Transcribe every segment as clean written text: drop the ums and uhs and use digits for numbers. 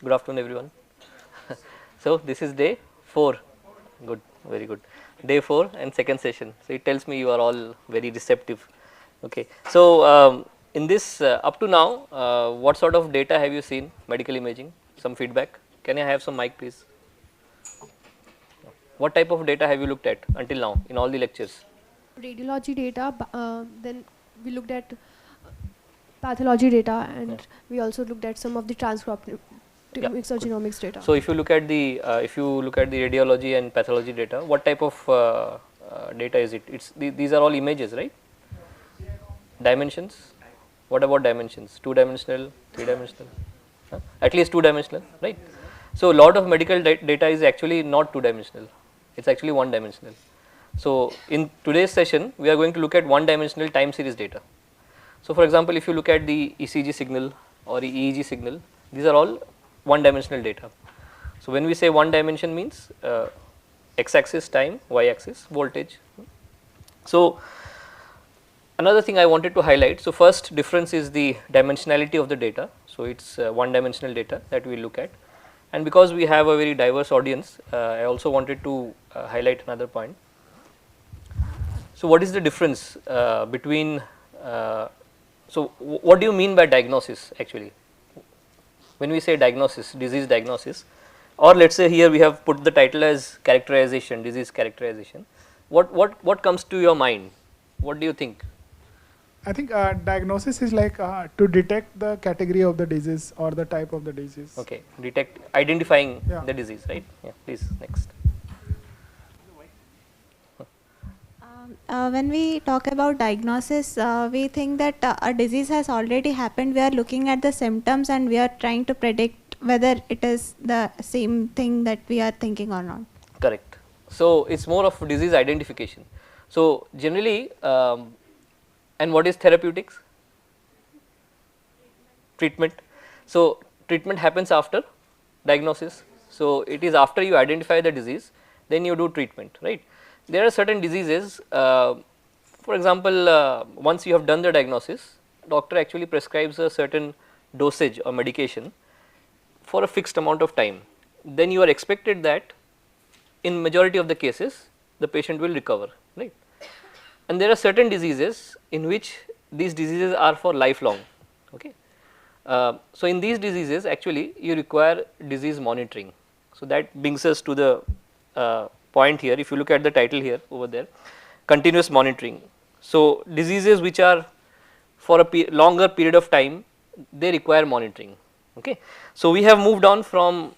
Good afternoon, everyone. So this is day 4. Good, very good. Day 4 and second session. So it tells me you are all very receptive. Okay. So in this up to now, what sort of data have you seen? Medical imaging. Some feedback. Can I have some mic, please? What type of data have you looked at until now in all the lectures? Radiology data, then we looked at pathology data, and we also looked at some of the transcriptomics or Good. genomics data. So if you look at the radiology and pathology data, what type of data is it? These are all images, right? Dimensions. What about dimensions? 2-dimensional, 3-dimensional, at least 2-dimensional, right? So lot of medical data is actually not 2-dimensional. It's actually 1-dimensional. So in today's session, we are going to look at 1-dimensional time series data. So for example, if you look at the ECG signal or EEG signal, these are all 1-dimensional data. So when we say 1 dimension means x-axis time, y-axis voltage. So another thing I wanted to highlight, so first difference is the dimensionality of the data. So it's 1-dimensional data that we look at, and because we have a very diverse audience, I also wanted to highlight another point. So what is the difference between so what do you mean by diagnosis actually? When we say diagnosis, disease diagnosis, or let us say here we have put the title as characterization, disease characterization, what comes to your mind? What do you think? I think diagnosis is like to detect the category of the disease or the type of the disease. Okay, identifying Yeah. the disease, right? Yeah, please, next. When we talk about diagnosis, we think that a disease has already happened. We are looking at the symptoms and we are trying to predict whether it is the same thing that we are thinking or not. Correct. So it's more of disease identification. So generally, and what is therapeutics? Treatment. So treatment happens after diagnosis. So it is after you identify the disease, then you do treatment, right? There are certain diseases, for example, once you have done the diagnosis, doctor actually prescribes a certain dosage or medication for a fixed amount of time. Then you are expected that in majority of the cases the patient will recover, right? And there are certain diseases in which these diseases are for lifelong, okay. So in these diseases actually you require disease monitoring. So that brings us to the point here. If you look at the title here over there, continuous monitoring. So diseases which are for a longer period of time, they require monitoring, okay. So we have moved on from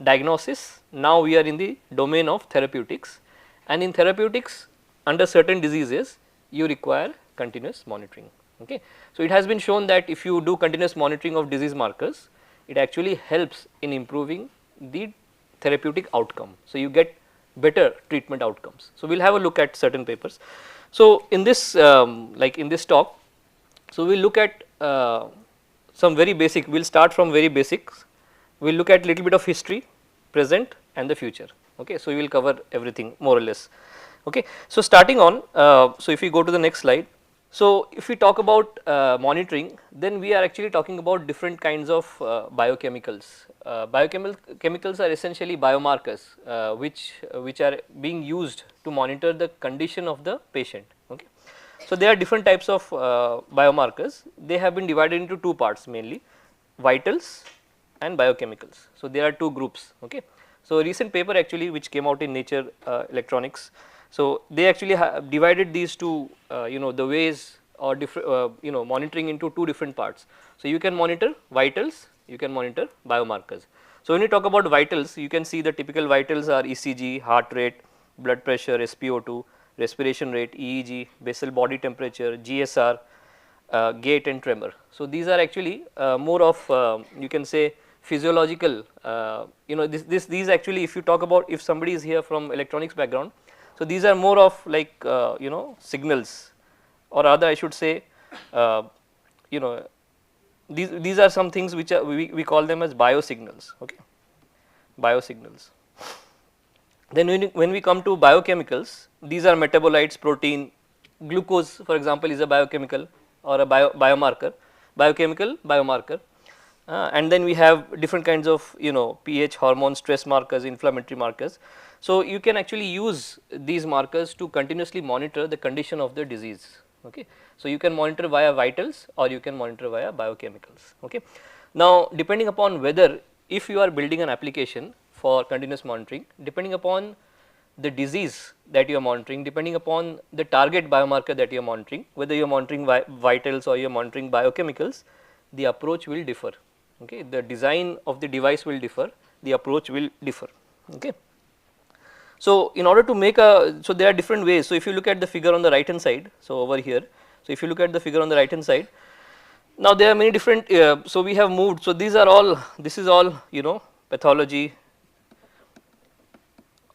diagnosis, now we are in the domain of therapeutics, and in therapeutics under certain diseases you require continuous monitoring, okay. So it has been shown that if you do continuous monitoring of disease markers, it actually helps in improving the therapeutic outcome. So you get better treatment outcomes. So we will have a look at certain papers. So in this like in this talk, so we will look at some very basic, we will start from very basics, we will look at little bit of history, present and the future, okay. So we will cover everything more or less, okay. So starting on, so if we go to the next slide. So if we talk about monitoring, then we are actually talking about different kinds of biochemicals. Biochemicals are essentially biomarkers which are being used to monitor the condition of the patient, okay. So there are different types of biomarkers. They have been divided into two parts mainly, vitals and biochemicals. So there are two groups, okay. So a recent paper actually which came out in Nature Electronics, so they actually divided these two the ways or different monitoring into two different parts. So you can monitor vitals, you can monitor biomarkers. So when you talk about vitals, you can see the typical vitals are ECG, heart rate, blood pressure, SpO2, respiration rate, EEG, basal body temperature, GSR, gait and tremor. So these are actually more of you can say physiological, these actually, if you talk about, if somebody is here from electronics background, so these are more of like signals, or rather I should say these are some things which are we call them as biosignals, okay, biosignals. Then when we come to biochemicals, these are metabolites, protein, glucose for example is a biochemical or a biomarker, biochemical biomarker. and then we have different kinds of pH, hormone, stress markers, inflammatory markers. So you can actually use these markers to continuously monitor the condition of the disease. Okay. So you can monitor via vitals or you can monitor via biochemicals. Okay. Now depending upon whether if you are building an application for continuous monitoring, depending upon the disease that you are monitoring, depending upon the target biomarker that you are monitoring, whether you are monitoring vitals or you are monitoring biochemicals, the approach will differ. Okay. The design of the device will differ, the approach will differ. Okay. So in order to make so there are different ways. So if you look at the figure on the right hand side, so over here, so if you look at the figure on the right hand side, now there are many different, so we have moved, so these are all, this is all pathology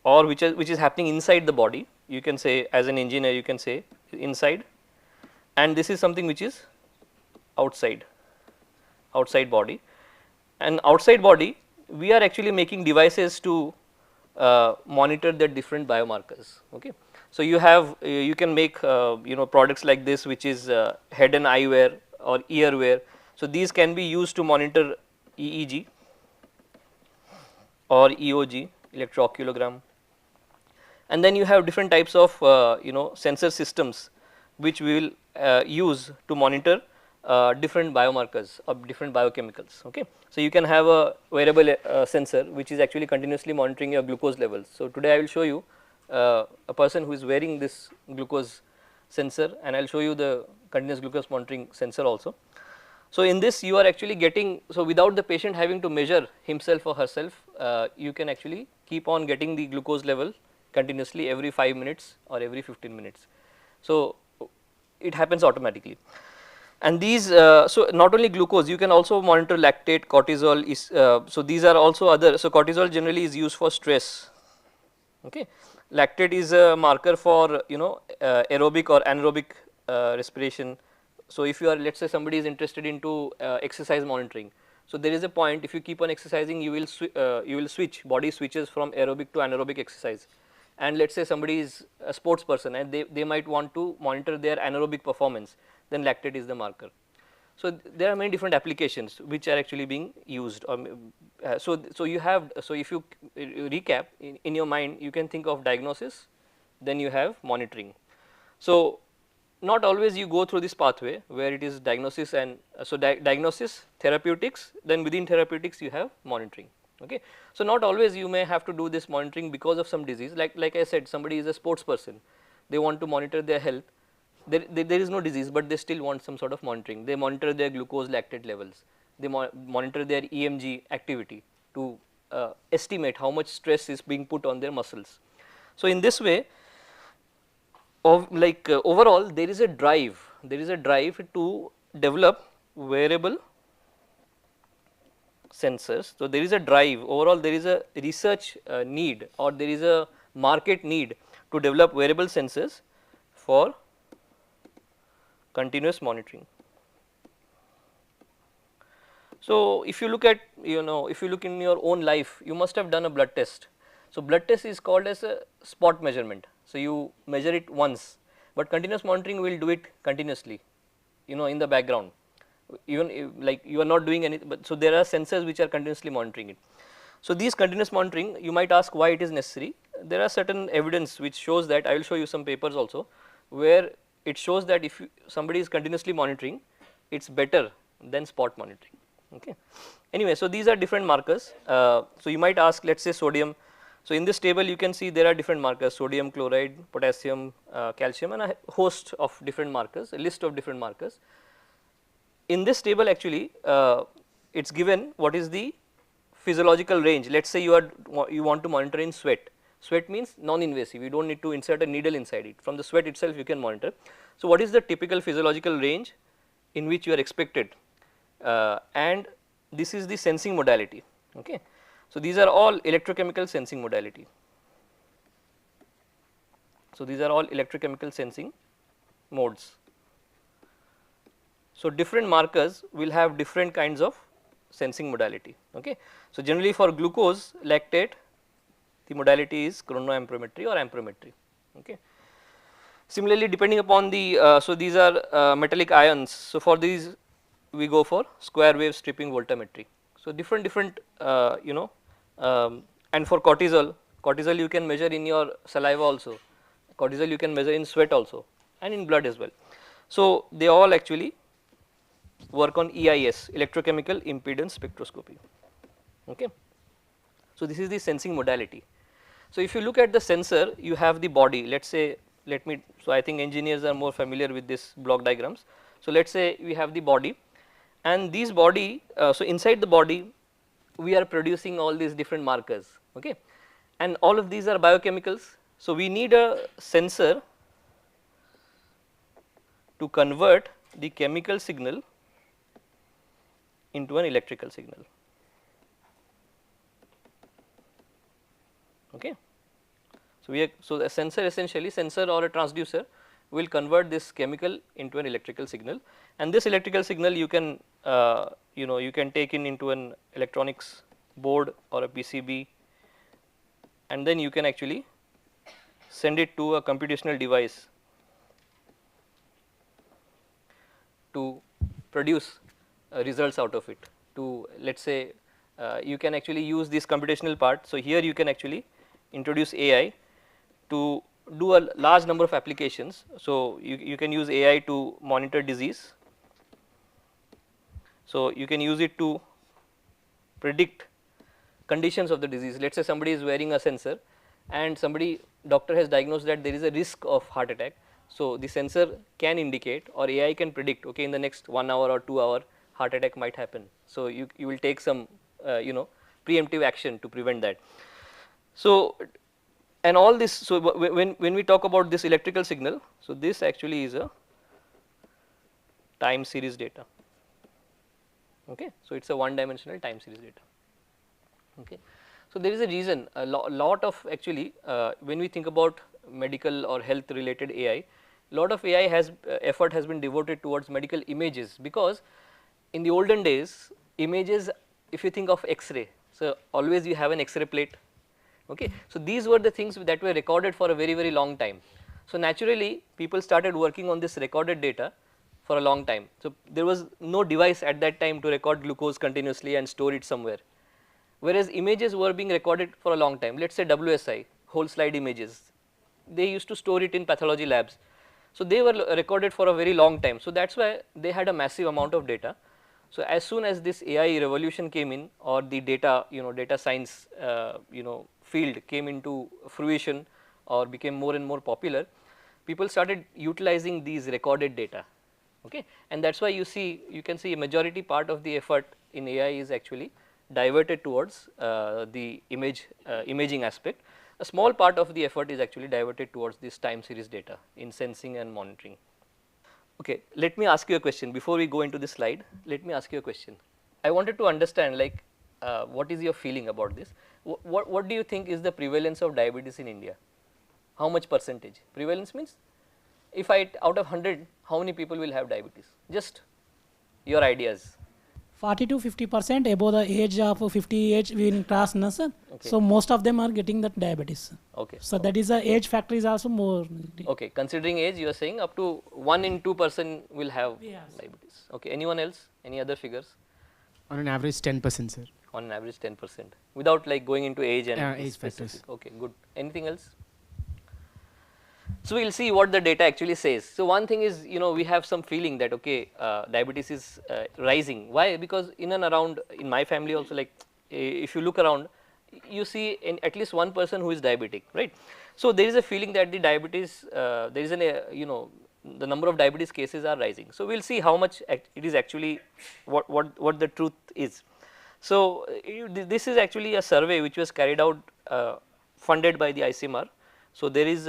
or which is happening inside the body. You can say, as an engineer you can say inside, and this is something which is outside body, and outside body we are actually making devices to monitor the different biomarkers. Okay. So you have you can make products like this, which is head and eye wear or ear wear. So these can be used to monitor EEG or EOG, electrooculogram, and then you have different types of sensor systems which we will use to monitor different biomarkers or different biochemicals. Okay. So you can have a wearable sensor which is actually continuously monitoring your glucose levels. So today I will show you a person who is wearing this glucose sensor, and I will show you the continuous glucose monitoring sensor also. So in this you are actually getting, so without the patient having to measure himself or herself, you can actually keep on getting the glucose level continuously every 5 minutes or every 15 minutes. So it happens automatically. And these, so not only glucose, you can also monitor lactate, cortisol is, so these are also other, so cortisol generally is used for stress. Okay. Lactate is a marker for aerobic or anaerobic respiration. So if you are, let's say somebody is interested into exercise monitoring, so there is a point, if you keep on exercising you will switch, body switches from aerobic to anaerobic exercise, and let's say somebody is a sports person and they might want to monitor their anaerobic performance, then lactate is the marker. So there are many different applications which are actually being used. So you have, so if you recap in your mind, you can think of diagnosis, then you have monitoring. So not always you go through this pathway where it is diagnosis and so diagnosis, therapeutics, then within therapeutics you have monitoring. Okay. So not always you may have to do this monitoring because of some disease, like I said, somebody is a sports person, they want to monitor their health. There is no disease, but they still want some sort of monitoring. They monitor their glucose, lactate levels, they monitor their EMG activity to estimate how much stress is being put on their muscles. So in this way, overall there is a drive to develop wearable sensors. So there is a drive, overall there is a research need, or there is a market need to develop wearable sensors for continuous monitoring. So if you look at, if you look in your own life, you must have done a blood test. So blood test is called as a spot measurement. So you measure it once, but continuous monitoring will do it continuously, in the background, even like you are not doing anything, but so there are sensors which are continuously monitoring it. So these continuous monitoring, you might ask why it is necessary. There are certain evidence which shows that, I will show you some papers also, where it shows that if somebody is continuously monitoring, it is better than spot monitoring. Okay. Anyway, so these are different markers. So you might ask, let us say sodium. So in this table you can see there are different markers, sodium chloride, potassium, calcium, and a host of different markers, a list of different markers. In this table actually it is given what is the physiological range. Let us say you want to monitor in sweat. Sweat means non-invasive, you do not need to insert a needle inside it, from the sweat itself you can monitor. So what is the typical physiological range in which you are expected, and this is the sensing modality. Okay. So these are all electrochemical sensing modality. So these are all electrochemical sensing modes. So different markers will have different kinds of sensing modality. Okay. So generally for glucose, lactate, the modality is chronoamperometry or amperometry. Okay. Similarly, depending upon the, so these are metallic ions. So for these we go for square wave stripping voltammetry. So, different and for cortisol you can measure in your saliva also, cortisol you can measure in sweat also and in blood as well. So, they all actually work on EIS, electrochemical impedance spectroscopy. Okay. So, this is the sensing modality. So, if you look at the sensor, you have the body, let us say, so I think engineers are more familiar with this block diagrams. So, let us say we have the body, and these body, so inside the body we are producing all these different markers, okay, and all of these are biochemicals. So, we need a sensor to convert the chemical signal into an electrical signal. Okay. So, a sensor, essentially sensor or a transducer will convert this chemical into an electrical signal, and this electrical signal you can you can take into an electronics board or a PCB, and then you can actually send it to a computational device to produce results out of it. To, let us say, you can actually use this computational part. So, here you can actually introduce AI to do a large number of applications. So, you can use AI to monitor disease. So, you can use it to predict conditions of the disease. Let us say somebody is wearing a sensor and doctor has diagnosed that there is a risk of heart attack. So, the sensor can indicate, or AI can predict, okay, in the next 1 hour or 2 hour heart attack might happen. So, you will take some preemptive action to prevent that. So, and all this, so when we talk about this electrical signal, so this actually is a time series data. Okay. So, it is a one dimensional time series data. Okay. So, there is a reason, a lot of actually when we think about medical or health related AI, lot of AI effort has been devoted towards medical images, because in the olden days images, if you think of X-ray, so always you have an X-ray plate. Okay. So, these were the things that were recorded for a very long time. So, naturally people started working on this recorded data for a long time. So, there was no device at that time to record glucose continuously and store it somewhere, whereas images were being recorded for a long time. Let us say WSI, whole slide images, they used to store it in pathology labs. So, they were recorded for a very long time. So, that is why they had a massive amount of data. So, as soon as this AI revolution came in, or the data data science field came into fruition or became more and more popular, people started utilizing these recorded data, okay. And that is why you can see a majority part of the effort in AI is actually diverted towards the imaging aspect. A small part of the effort is actually diverted towards this time series data in sensing and monitoring. Okay, let me ask you a question before we go into this slide. Let me ask you a question. I wanted to understand, like, what is your feeling about this? What do you think is the prevalence of diabetes in India? How much percentage? Prevalence means, if out of 100, how many people will have diabetes? Just your ideas. 40 to 50% above the age of 50 age we in class, no, sir. Okay. So, most of them are getting that diabetes. Okay. So, that is the age factor is also more. Okay, considering age, you are saying up to 1 in 2 person will have Yes. diabetes. Okay, anyone else? Any other figures? On an average 10%, sir. On an average 10%, without like going into age and Age specific. factors. Okay, good. Anything else? So, we will see what the data actually says. So, one thing is, we have some feeling that, okay, diabetes is rising. Why? Because in and around, in my family also, like, if you look around, you see at least one person who is diabetic, right. So, there is a feeling that the diabetes, there is the number of diabetes cases are rising. So, we will see how much it is actually, what the truth is. So, this is actually a survey which was carried out, funded by the ICMR. So, there is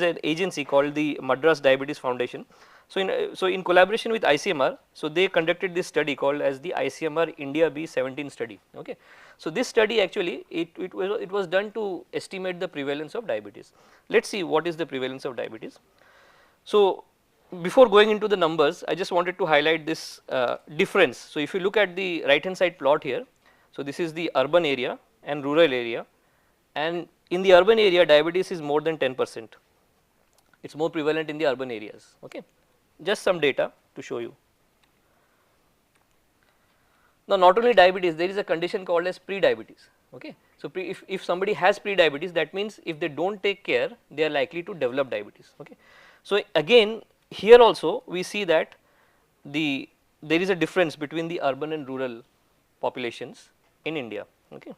an agency called the Madras Diabetes Foundation. So, in collaboration with ICMR, so they conducted this study called as the ICMR India B17 study. Okay. So, this study actually it was done to estimate the prevalence of diabetes. Let us see what is the prevalence of diabetes. So, before going into the numbers, I just wanted to highlight this difference. So, if you look at the right hand side plot here, so this is the urban area and rural area, and in the urban area diabetes is more than 10%. It is more prevalent in the urban areas. Okay. Just some data to show you. Now, not only diabetes, there is a condition called as pre-diabetes. Okay. So, if somebody has pre-diabetes, that means if they do not take care, they are likely to develop diabetes. Okay. So, again here also we see that there is a difference between the urban and rural populations in India. Okay.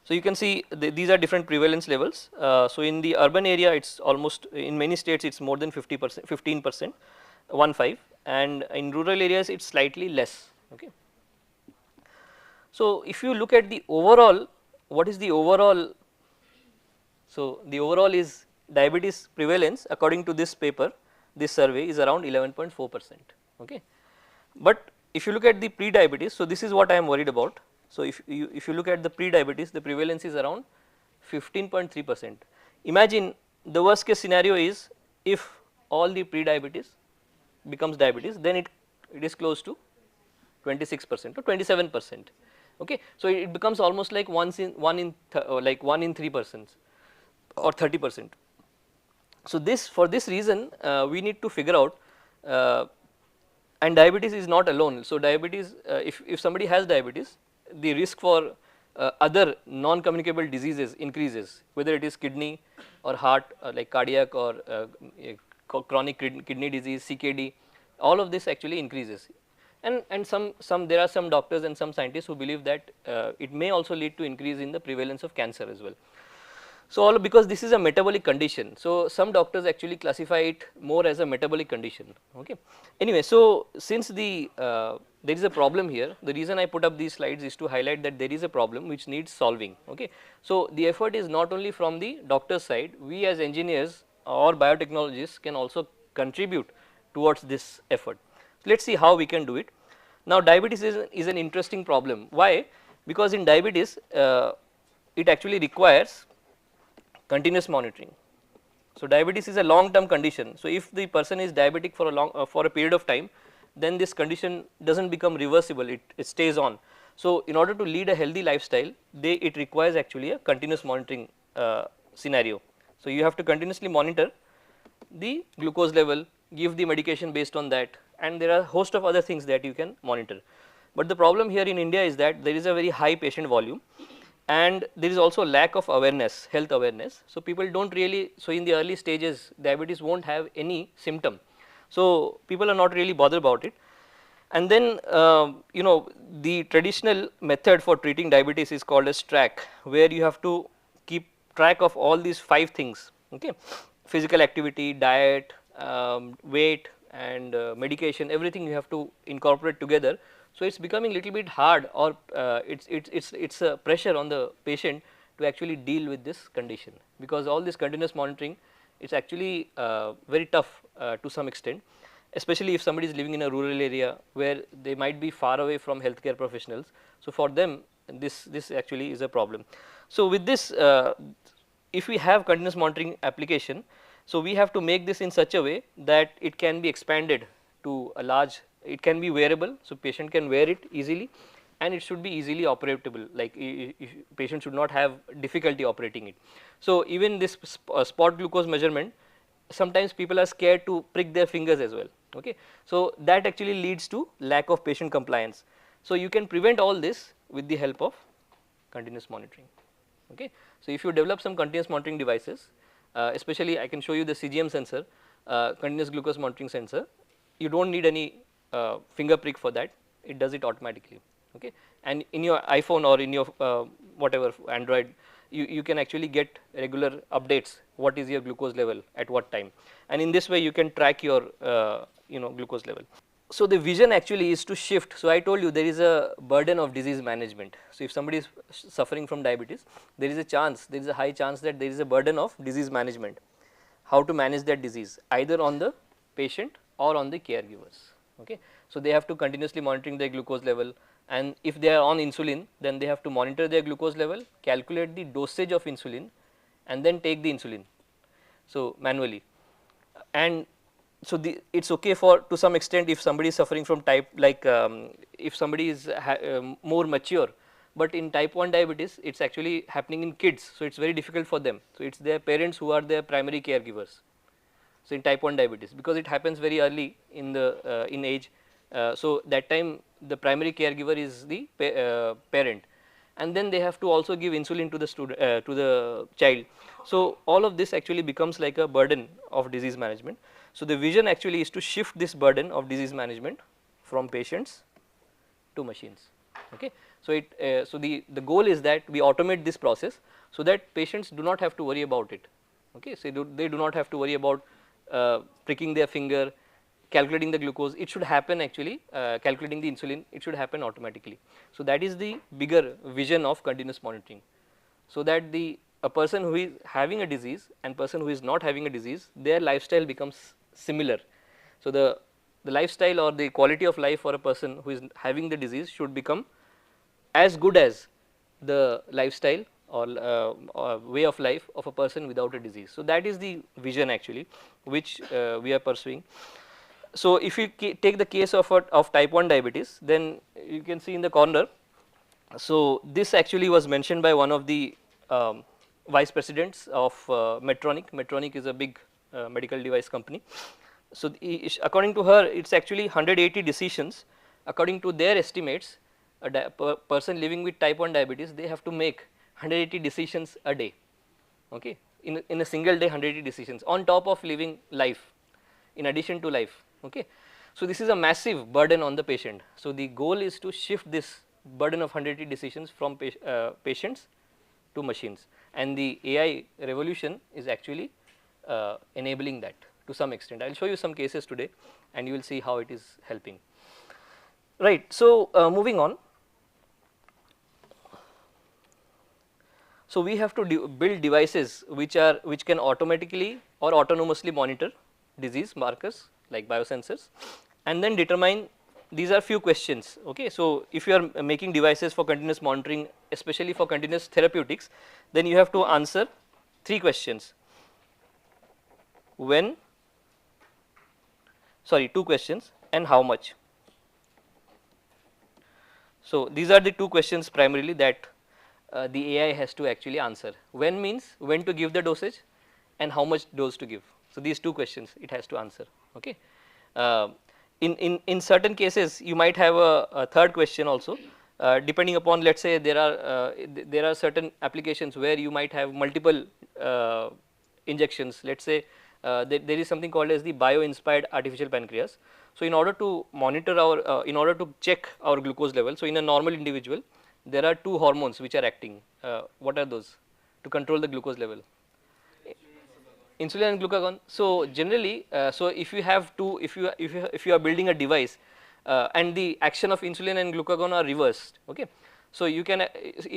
So, you can see these are different prevalence levels. So, in the urban area it is almost, in many states it is more than 50%, 15%, 1.5, and in rural areas it is slightly less. Okay. So, if you look at the overall, what is the overall? So, the overall is diabetes prevalence according to this paper, this survey is around 11.4%. Okay. But if you look at the pre-diabetes, so this is what I am worried about. So, if you look at the pre-diabetes, the prevalence is around 15.3%. Imagine the worst case scenario is if all the pre-diabetes becomes diabetes, then it is close to 26% or 27%. Okay. So, it becomes almost like 1 in 3 persons or 30%. So, for this reason we need to figure out, and diabetes is not alone. So, diabetes, if somebody has diabetes, the risk for other non-communicable diseases increases, whether it is kidney or heart, like cardiac or chronic kidney disease, CKD, all of this actually increases. And there are some doctors and some scientists who believe that it may also lead to increase in the prevalence of cancer as well. So, because this is a metabolic condition, so some doctors actually classify it more as a metabolic condition. Okay. Anyway, so since there is a problem here, the reason I put up these slides is to highlight that there is a problem which needs solving. Okay. So, the effort is not only from the doctor's side, we as engineers or biotechnologists can also contribute towards this effort. So, let us see how we can do it. Now, diabetes is an interesting problem. Why? Because in diabetes it actually requires continuous monitoring. So, diabetes is a long term condition. So, if the person is diabetic for a period of time, then this condition does not become reversible, it stays on. So, in order to lead a healthy lifestyle, it requires actually a continuous monitoring scenario. So, you have to continuously monitor the glucose level, give the medication based on that, and there are a host of other things that you can monitor. But the problem here in India is that there is a very high patient volume, and there is also lack of awareness, health awareness. So, people do not really, so in the early stages diabetes will not have any symptom. So, people are not really bothered about it. And then the traditional method for treating diabetes is called as track, where you have to keep track of all these 5 things. Okay. Physical activity, diet, weight, and medication, everything you have to incorporate together. So, it is becoming little bit hard, or it's a pressure on the patient to actually deal with this condition, because all this continuous monitoring, it's actually very tough to some extent, especially if somebody is living in a rural area where they might be far away from healthcare professionals. So, for them this actually is a problem. So, with this if we have continuous monitoring application, so we have to make this in such a way that it can be expanded to a large, it can be wearable, so patient can wear it easily, and it should be easily operatable, like patient should not have difficulty operating it. So, even this spot glucose measurement, sometimes people are scared to prick their fingers as well. Okay. So, that actually leads to lack of patient compliance. So, you can prevent all this with the help of continuous monitoring. Okay. So, if you develop some continuous monitoring devices, especially I can show you the CGM sensor, continuous glucose monitoring sensor, you do not need any finger prick for that, it does it automatically. Okay. And in your iPhone or in your whatever Android, you can actually get regular updates, what is your glucose level at what time, and in this way you can track your glucose level. So, the vision actually is to shift. So, I told you there is a burden of disease management. So, if somebody is suffering from diabetes, there is a high chance that there is a burden of disease management, how to manage that disease either on the patient or on the caregivers. Okay. So, they have to continuously monitoring their glucose level, and if they are on insulin, then they have to monitor their glucose level, calculate the dosage of insulin, and then take the insulin, so manually. And so, it is okay for to some extent if somebody is suffering from type, like if somebody is more mature, but in type 1 diabetes it is actually happening in kids. So, it is very difficult for them. So, it is their parents who are their primary caregivers. So, in type 1 diabetes, because it happens very early in the in age, so that time the primary caregiver is the parent, and then they have to also give insulin to the student to the child. So, all of this actually becomes like a burden of disease management. So, the vision actually is to shift this burden of disease management from patients to machines. Okay. So, so the goal is that we automate this process, so that patients do not have to worry about it. Okay. So, they do not have to worry about pricking their finger, calculating the glucose. It should happen actually, calculating the insulin, it should happen automatically. So, that is the bigger vision of continuous monitoring. So, that a person who is having a disease and person who is not having a disease, their lifestyle becomes similar. So, the lifestyle or the quality of life for a person who is having the disease should become as good as the lifestyle or way of life of a person without a disease. So, that is the vision actually which we are pursuing. So, if you take the case of type 1 diabetes, then you can see in the corner. So, this actually was mentioned by one of the vice presidents of Medtronic. Medtronic is a big medical device company. So, according to her, it is actually 180 decisions. According to their estimates, a person living with type 1 diabetes, they have to make 180 decisions a day. Okay. In a single day, 180 decisions on top of living life, in addition to life. Okay. So, this is a massive burden on the patient. So, the goal is to shift this burden of 180 decisions from patients to machines, and the AI revolution is actually enabling that to some extent. I will show you some cases today and you will see how it is helping. Right. So, moving on. So, we have to build devices which can automatically or autonomously monitor disease markers like biosensors, and then determine. These are few questions. Okay. So, if you are making devices for continuous monitoring, especially for continuous therapeutics, then you have to answer 3 questions. When, sorry, 2 questions, and how much. So, these are the 2 questions primarily that the AI has to actually answer. When means when to give the dosage and how much dose to give. So, these 2 questions it has to answer. Okay. In certain cases you might have a third question also, depending upon, let us say there are certain applications where you might have multiple injections. Let us say there is something called as the bio inspired artificial pancreas. So, in order to monitor our in order to check our glucose level, so in a normal individual there are 2 hormones which are acting. What are those to control the glucose level? Insulin and glucagon. So, generally, so if you have two, if you are building a device and the action of insulin and glucagon are reversed. Okay. So, you can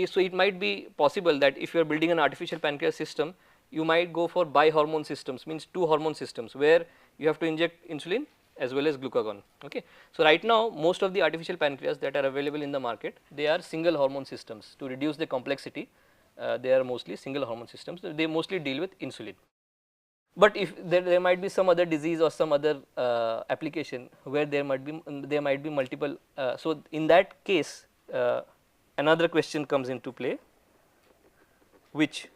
so it might be possible that if you are building an artificial pancreas system, you might go for bi-hormone systems, means 2 hormone systems where you have to inject insulin as well as glucagon. Okay. So, right now most of the artificial pancreas that are available in the market, they are single hormone systems. To reduce the complexity, they are mostly single hormone systems. They mostly deal with insulin. But if there might be some other disease or some other application where there might be multiple. So, in that case another question comes into play, which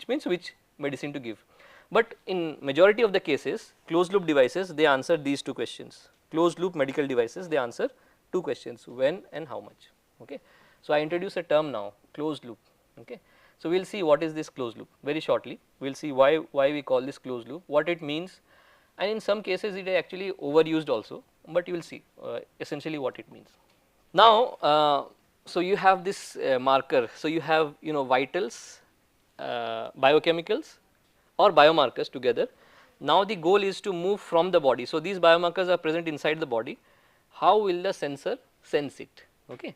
means which medicine to give. But in majority of the cases, closed loop devices, they answer these 2 questions. Closed loop medical devices, they answer 2 questions, when and how much. Okay. So, I introduce a term now, closed loop. Okay. So, we will see what is this closed loop very shortly. We will see why we call this closed loop, what it means, and in some cases it is actually overused also, but you will see essentially what it means. Now, so you have this marker. So, you have vitals, biochemicals or biomarkers together. Now, the goal is to move from the body. So, these biomarkers are present inside the body. How will the sensor sense it? Okay.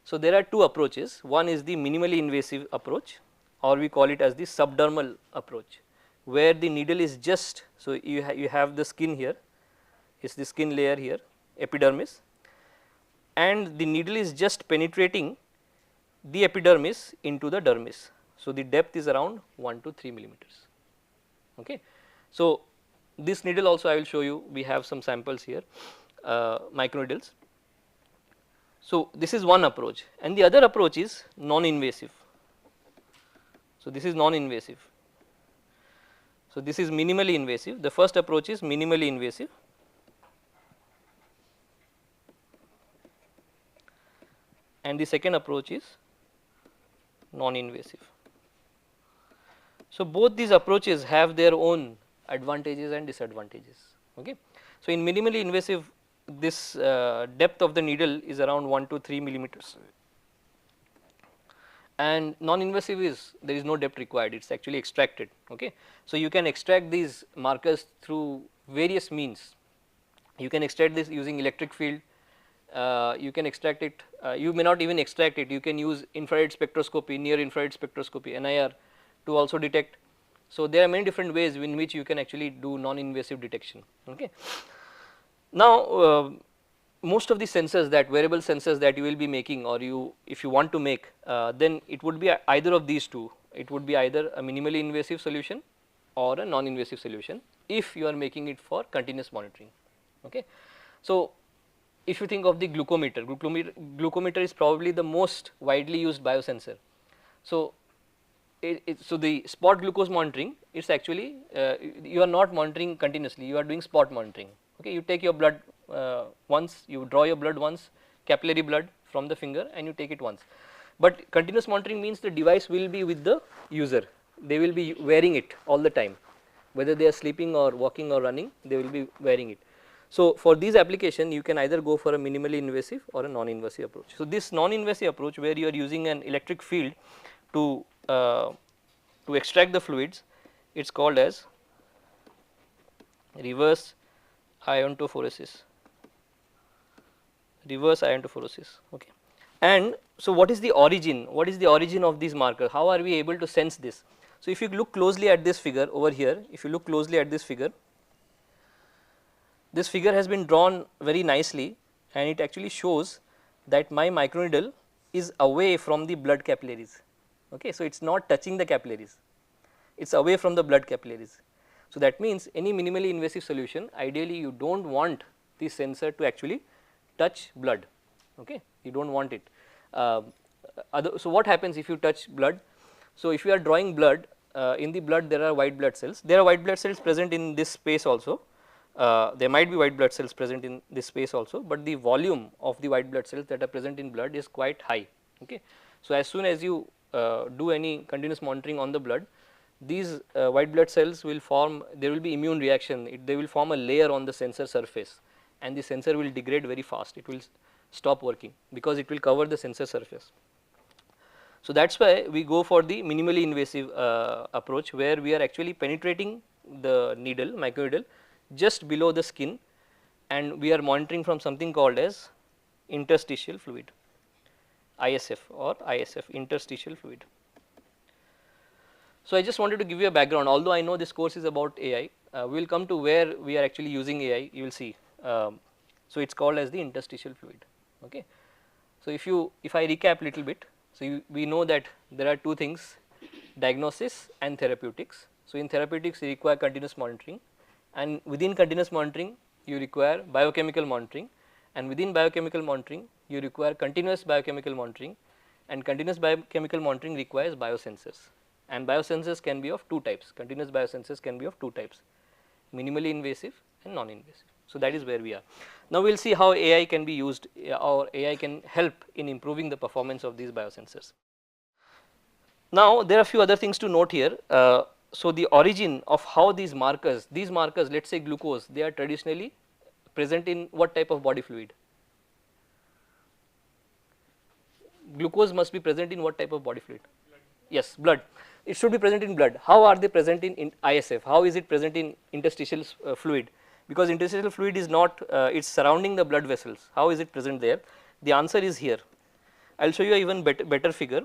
So, there are 2 approaches. One is the minimally invasive approach, or we call it as the subdermal approach, where the needle is just, so you have the skin here, is the skin layer here, epidermis, and the needle is just penetrating the epidermis into the dermis. So, the depth is around 1 to 3 millimeters. Okay. So, this needle also I will show you, we have some samples here, microneedles. So, this is one approach, and the other approach is non-invasive. So, this is non-invasive. So, this is minimally invasive. The first approach is minimally invasive, and the second approach is non-invasive. So, both these approaches have their own advantages and disadvantages. Okay. So, in minimally invasive, this depth of the needle is around 1 to 3 millimeters, and non-invasive is there is no depth required, it is actually extracted. Okay. So, you can extract these markers through various means. You can extract this using electric field, you can extract it, you may not even extract it, you can use infrared spectroscopy, near infrared spectroscopy, NIR, to also detect. So, there are many different ways in which you can actually do non-invasive detection. Okay. Now, most of the sensors, that wearable sensors that you will be making, or you if you want to make, then it would be either of these two. It would be either a minimally invasive solution or a non-invasive solution if you are making it for continuous monitoring. Okay. So, if you think of the glucometer is probably the most widely used biosensor. So, so the spot glucose monitoring, it's actually you are not monitoring continuously, you are doing spot monitoring. Okay. You take your blood once, you draw your blood once, capillary blood from the finger, and you take it once. But continuous monitoring means the device will be with the user, they will be wearing it all the time, whether they are sleeping or walking or running, they will be wearing it. So, for these application you can either go for a minimally invasive or a non-invasive approach. So, this non-invasive approach where you are using an electric field to extract the fluids, it is called as reverse iontophoresis. Reverse iontophoresis. Okay. And so, what is the origin? What is the origin of these markers? How are we able to sense this? So, if you look closely at this figure over here, if you look closely at this figure has been drawn very nicely, and it actually shows that my microneedle is away from the blood capillaries. Okay. So, it is not touching the capillaries, it is away from the blood capillaries. So, that means any minimally invasive solution, ideally you do not want the sensor to actually touch blood. Okay. You do not want it. So, what happens if you touch blood? So, if you are drawing blood, in the blood there are white blood cells, there are white blood cells present in this space also, there might be white blood cells present in this space also, but the volume of the white blood cells that are present in blood is quite high. Okay. So, as soon as you do any continuous monitoring on the blood, these white blood cells will form, there will be immune reaction, they will form a layer on the sensor surface, and the sensor will degrade very fast, it will stop working because it will cover the sensor surface. So, that is why we go for the minimally invasive approach, where we are actually penetrating the needle, microneedle, just below the skin, and we are monitoring from something called as interstitial fluid, ISF or ISF, interstitial fluid. So, I just wanted to give you a background, although I know this course is about AI, we will come to where we are actually using AI, you will see. So, it is called as the interstitial fluid. Okay. So, if I recap little bit, so we know that there are two things, diagnosis and therapeutics. So, in therapeutics you require continuous monitoring, and within continuous monitoring you require biochemical monitoring, and within biochemical monitoring you require continuous biochemical monitoring, and continuous biochemical monitoring requires biosensors, and biosensors can be of two types, continuous biosensors can be of two types, minimally invasive and non-invasive. So, that is where we are. Now, we will see how AI can be used, or AI can help in improving the performance of these biosensors. Now, there are a few other things to note here. So, the origin of how these markers, let us say glucose, they are traditionally present in what type of body fluid? Glucose must be present in what type of body fluid? Yes, blood. It should be present in blood. How are they present in ISF? How is it present in interstitial fluid? Because interstitial fluid is not, it is surrounding the blood vessels. How is it present there? The answer is here. I will show you a even better figure.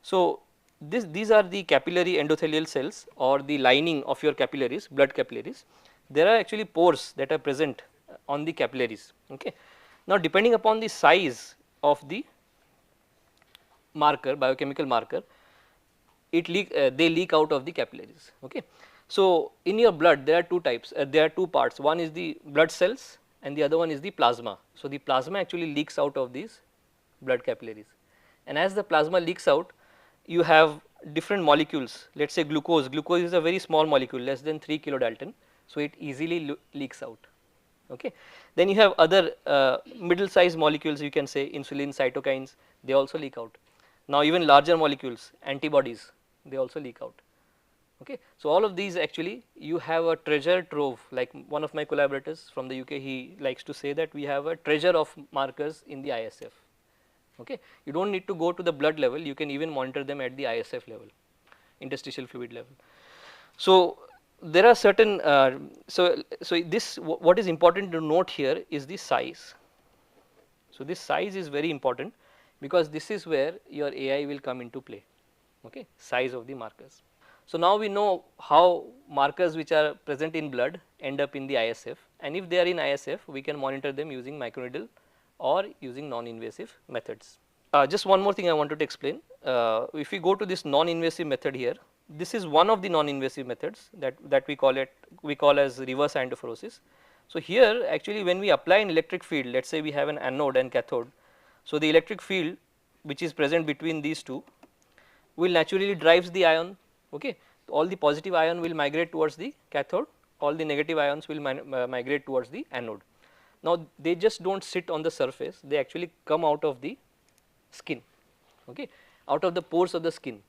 So, these are the capillary endothelial cells, or the lining of your capillaries, blood capillaries. There are actually pores that are present on the capillaries. Okay. Now, depending upon the size of the marker, biochemical marker, they leak out of the capillaries. Okay. So, in your blood there are two types, there are two parts, one is the blood cells and the other one is the plasma. So, the plasma actually leaks out of these blood capillaries, and as the plasma leaks out, you have different molecules, let us say glucose. Glucose is a very small molecule, less than 3 kilodalton, so it easily leaks out. Okay. Then you have other middle sized molecules, you can say insulin, cytokines, they also leak out. Now even larger molecules, antibodies, they also leak out. Okay. So all of these actually you have a treasure trove, like one of my collaborators from the UK, he likes to say that we have a treasure of markers in the ISF. Okay. You do not need to go to the blood level, you can even monitor them at the ISF level, interstitial fluid level. So there are certain, so this what is important to note here is the size. So this size is very important because this is where your AI will come into play, okay, size of the markers. So now we know how markers which are present in blood end up in the ISF, and if they are in ISF we can monitor them using microneedle or using non-invasive methods. Just one more thing I wanted to explain. If we go to this non-invasive method here, this is one of the non-invasive methods that we call as reverse iontophoresis. So here actually when we apply an electric field, let us say we have an anode and cathode. So the electric field which is present between these two will naturally drives the ion, okay. All the positive ion will migrate towards the cathode, all the negative ions will migrate towards the anode. Now they just do not sit on the surface, they actually come out of the skin, okay, out of the pores of the skin.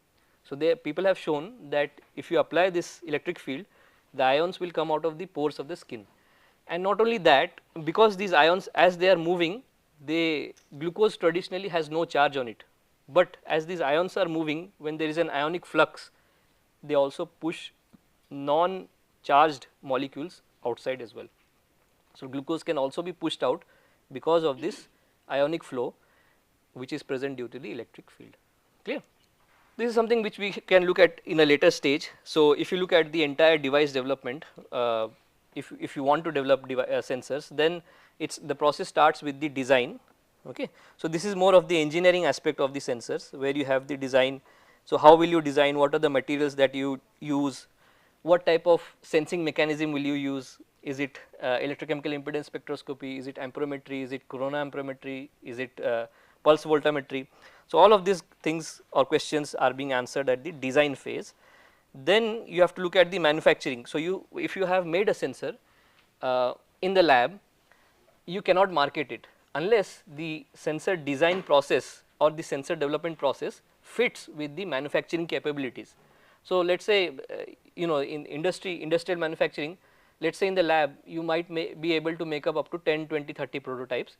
So people have shown that if you apply this electric field, the ions will come out of the pores of the skin. And not only that, because these ions as they are moving, glucose traditionally has no charge on it, but as these ions are moving, when there is an ionic flux, they also push non-charged molecules outside as well. So glucose can also be pushed out because of this ionic flow which is present due to the electric field. Clear? This is something which we can look at in a later stage. So if you look at the entire device development, if you want to develop sensors, then the process starts with the design. Okay. So this is more of the engineering aspect of the sensors, where you have the design. So how will you design, what are the materials that you use, what type of sensing mechanism will you use, is it electrochemical impedance spectroscopy, is it amperometry, is it corona amperometry, is it pulse voltammetry. So all of these things or questions are being answered at the design phase. Then you have to look at the manufacturing. So if you have made a sensor in the lab, you cannot market it unless the sensor design process or the sensor development process fits with the manufacturing capabilities. So let us say in industrial manufacturing, let us say in the lab you might be able to make up to 10, 20, 30 prototypes,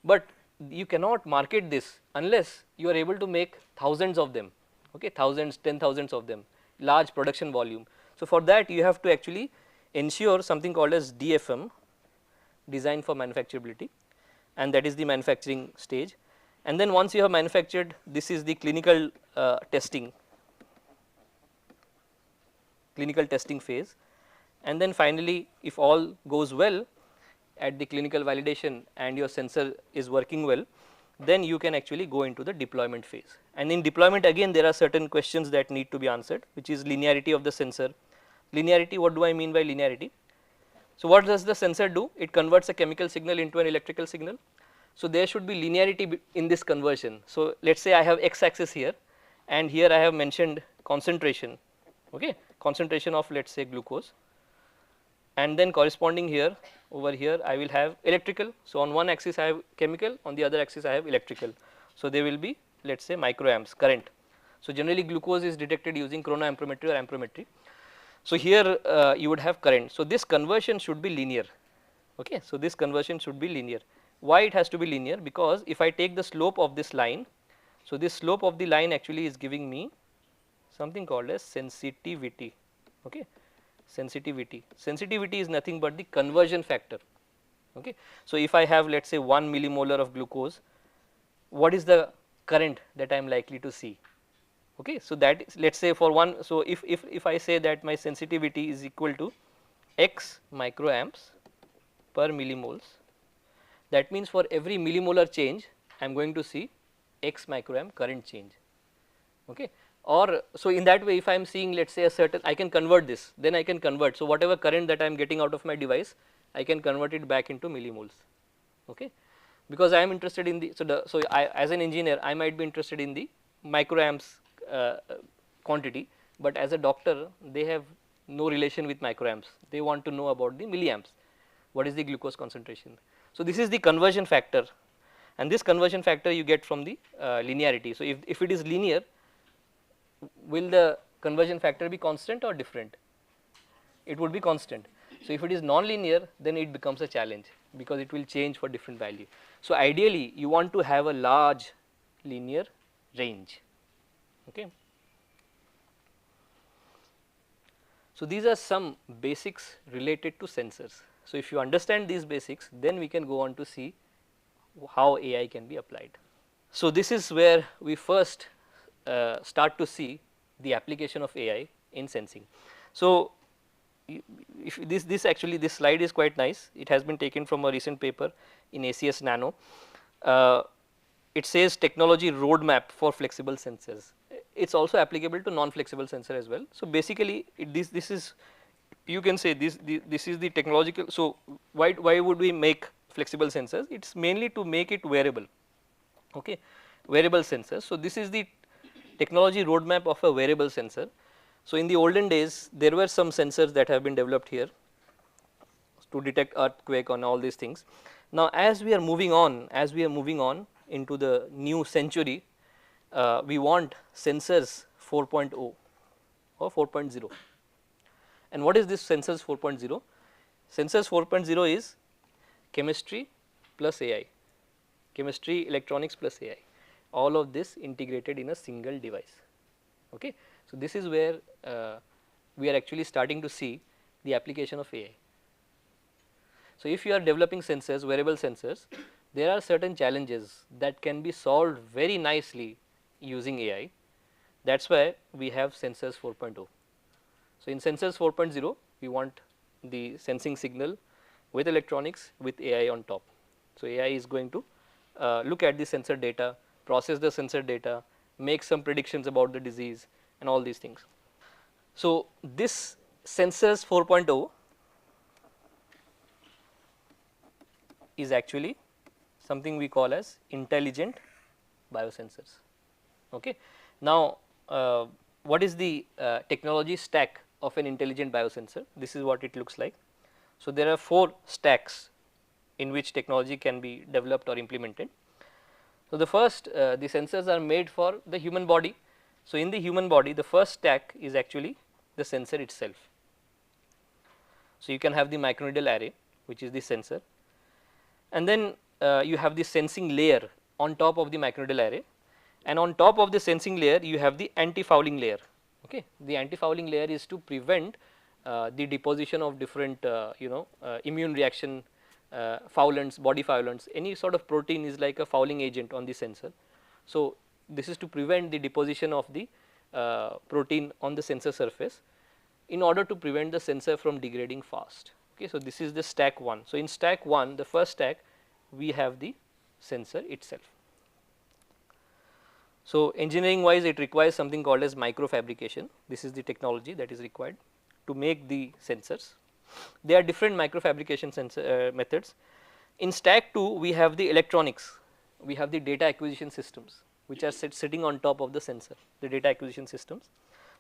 but you cannot market this unless you are able to make thousands of them, okay, thousands, 10,000s of them, large production volume. So for that you have to actually ensure something called as DFM, design for manufacturability, and that is the manufacturing stage. And then once you have manufactured, this is the clinical testing phase, and then finally if all goes well at the clinical validation and your sensor is working well, then you can actually go into the deployment phase. And in deployment again there are certain questions that need to be answered, which is linearity of the sensor. Linearity, what do I mean by linearity? So what does the sensor do? It converts a chemical signal into an electrical signal. So there should be linearity in this conversion. So let us say I have x axis here, and here I have mentioned concentration, okay, concentration of let us say glucose, and then corresponding here over here I will have electrical. So on one axis I have chemical, on the other axis I have electrical. So they will be let us say microamps current. So generally glucose is detected using corona amperometry or amperometry. So here you would have current. So this conversion should be linear, okay. So this conversion should be linear. Why it has to be linear? Because if I take the slope of this line, so this slope of the line actually is giving me something called as sensitivity, okay. Sensitivity is nothing but the conversion factor, okay. So if I have let us say 1 millimolar of glucose, what is the current that I am likely to see, okay. So that is, let us say for one, so if I say that my sensitivity is equal to x microamps per millimoles, that means for every millimolar change I am going to see x microamp current change, okay. Or so in that way if I am seeing let us say a certain, I can convert this, then I can convert. So whatever current that I am getting out of my device, I can convert it back into millimoles, okay, because I am interested in the, so I as an engineer I might be interested in the microamps quantity, but as a doctor they have no relation with microamps, they want to know about the milliamps, what is the glucose concentration. So, this is the conversion factor, and this conversion factor you get from the linearity. So, if it is linear, will the conversion factor be constant or different? It would be constant. So, if it is non-linear, then it becomes a challenge because it will change for different value. So, ideally you want to have a large linear range. Okay. So, these are some basics related to sensors. So, if you understand these basics, then we can go on to see how AI can be applied. So, this is where we first start to see the application of AI in sensing. So, if this actually this slide is quite nice, it has been taken from a recent paper in ACS Nano. It says technology roadmap for flexible sensors. It is also applicable to non-flexible sensor as well. So, basically this is, you can say this is the technological. So, why would we make flexible sensors? It is mainly to make it wearable, okay, wearable sensors. So, this is the technology roadmap of a wearable sensor. So, in the olden days there were some sensors that have been developed here to detect earthquake and all these things. Now, as we are moving on into the new century, we want sensors 4.0 or 4.0. And what is this sensors 4.0? Sensors 4.0 is chemistry plus AI, chemistry, electronics plus AI, all of this integrated in a single device. Okay. So, this is where we are actually starting to see the application of AI. So, if you are developing sensors, wearable sensors, there are certain challenges that can be solved very nicely using AI. That is why we have sensors 4.0. So, in sensors 4.0 we want the sensing signal with electronics with AI on top. So, AI is going to look at the sensor data, process the sensor data, make some predictions about the disease and all these things. So, this sensors 4.0 is actually something we call as intelligent biosensors. Okay. Now, what is the technology stack of an intelligent biosensor? This is what it looks like. So, there are 4 stacks in which technology can be developed or implemented. So, the first the sensors are made for the human body. So, in the human body the first stack is actually the sensor itself. So, you can have the microneedle array, which is the sensor, and then you have the sensing layer on top of the microneedle array, and on top of the sensing layer you have the anti-fouling layer. Okay. The anti-fouling layer is to prevent the deposition of different immune reaction foulants, body foulants. Any sort of protein is like a fouling agent on the sensor. So, this is to prevent the deposition of the protein on the sensor surface in order to prevent the sensor from degrading fast. Okay. So, this is the stack 1. So, in stack 1, the first stack, we have the sensor itself. So, engineering wise it requires something called as microfabrication. This is the technology that is required to make the sensors. There are different microfabrication sensor methods. In stack 2 we have the electronics, we have the data acquisition systems which are sitting on top of the sensor, the data acquisition systems.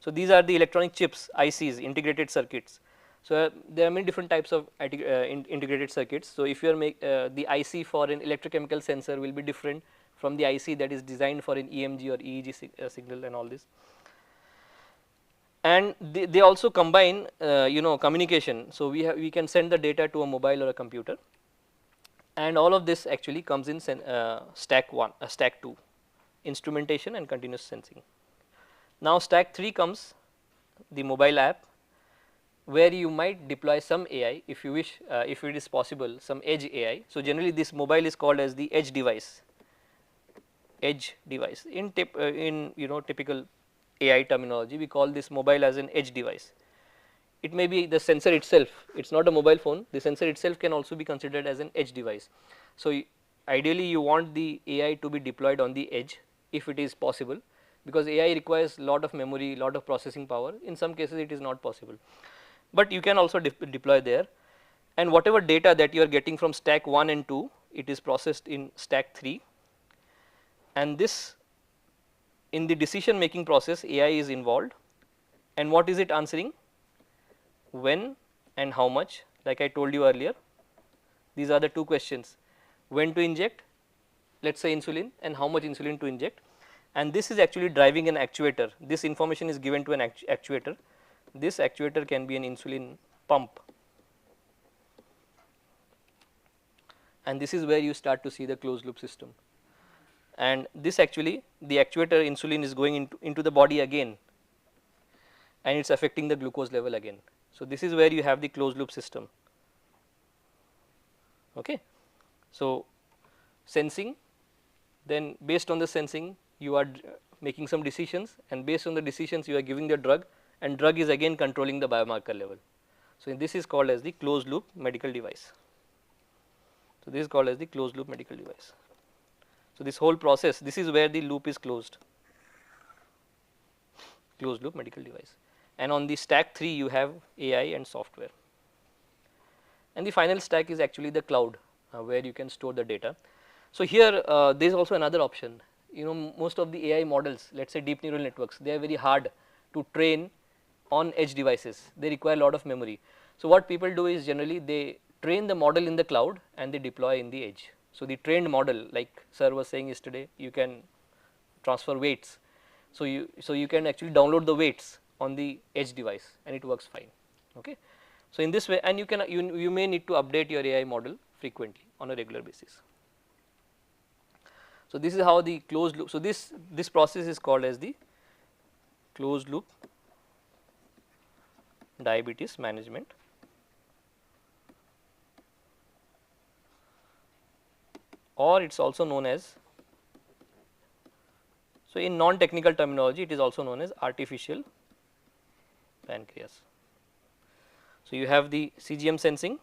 So, these are the electronic chips, ICs, integrated circuits. So, there are many different types of integrated circuits. So, if you are the IC for an electrochemical sensor will be different from the IC that is designed for an EMG or EEG signal and all this. And they also combine communication. So, we can send the data to a mobile or a computer, and all of this actually comes in stack 1, stack 2, instrumentation and continuous sensing. Now, stack 3 comes the mobile app, where you might deploy some AI if you wish, if it is possible, some edge AI. So, generally this mobile is called as the edge device, in typical AI terminology we call this mobile as an edge device. It may be the sensor itself, it is not a mobile phone, the sensor itself can also be considered as an edge device. So, ideally you want the AI to be deployed on the edge if it is possible, because AI requires lot of memory, lot of processing power. In some cases it is not possible, but you can also deploy there, and whatever data that you are getting from stack 1 and 2, it is processed in stack 3, and this in the decision making process AI is involved, and what is it answering? When and how much, like I told you earlier. These are the two questions: when to inject, let us say insulin, and how much insulin to inject, and this is actually driving an actuator. This information is given to an actuator. This actuator can be an insulin pump, and this is where you start to see the closed loop system. And this actually, the actuator insulin is going into the body again, and it is affecting the glucose level again. So, this is where you have the closed loop system. Okay. So, sensing, then based on the sensing you are making some decisions, and based on the decisions you are giving the drug, and drug is again controlling the biomarker level. So, this is called as the closed loop medical device. So, this is called as the closed loop medical device. So, this whole process, this is where the loop is closed, closed loop medical device, and on the stack 3 you have AI and software, and the final stack is actually the cloud, where you can store the data. So, here there is also another option. Most of the AI models, let us say deep neural networks, they are very hard to train on edge devices, they require a lot of memory. So, what people do is generally they train the model in the cloud and they deploy in the edge. So, the trained model, like sir was saying yesterday, you can transfer weights. So, you can actually download the weights on the edge device and it works fine. Okay. So, in this way, and you may need to update your AI model frequently on a regular basis. So, this is how the closed loop. So, this process is called as the closed loop diabetes management. Or it is also known as, so in non-technical terminology it is also known as artificial pancreas. So, you have the CGM sensing,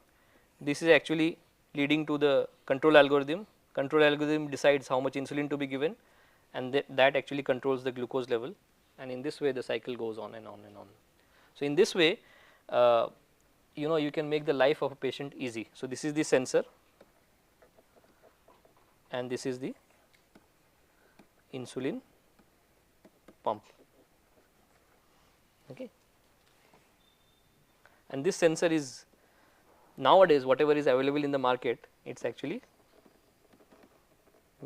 this is actually leading to the control algorithm. Control algorithm decides how much insulin to be given, and that actually controls the glucose level, and in this way the cycle goes on and on and on. So, in this way you can make the life of a patient easy. So, this is the sensor and this is the insulin pump. Okay. And this sensor is nowadays whatever is available in the market, it is actually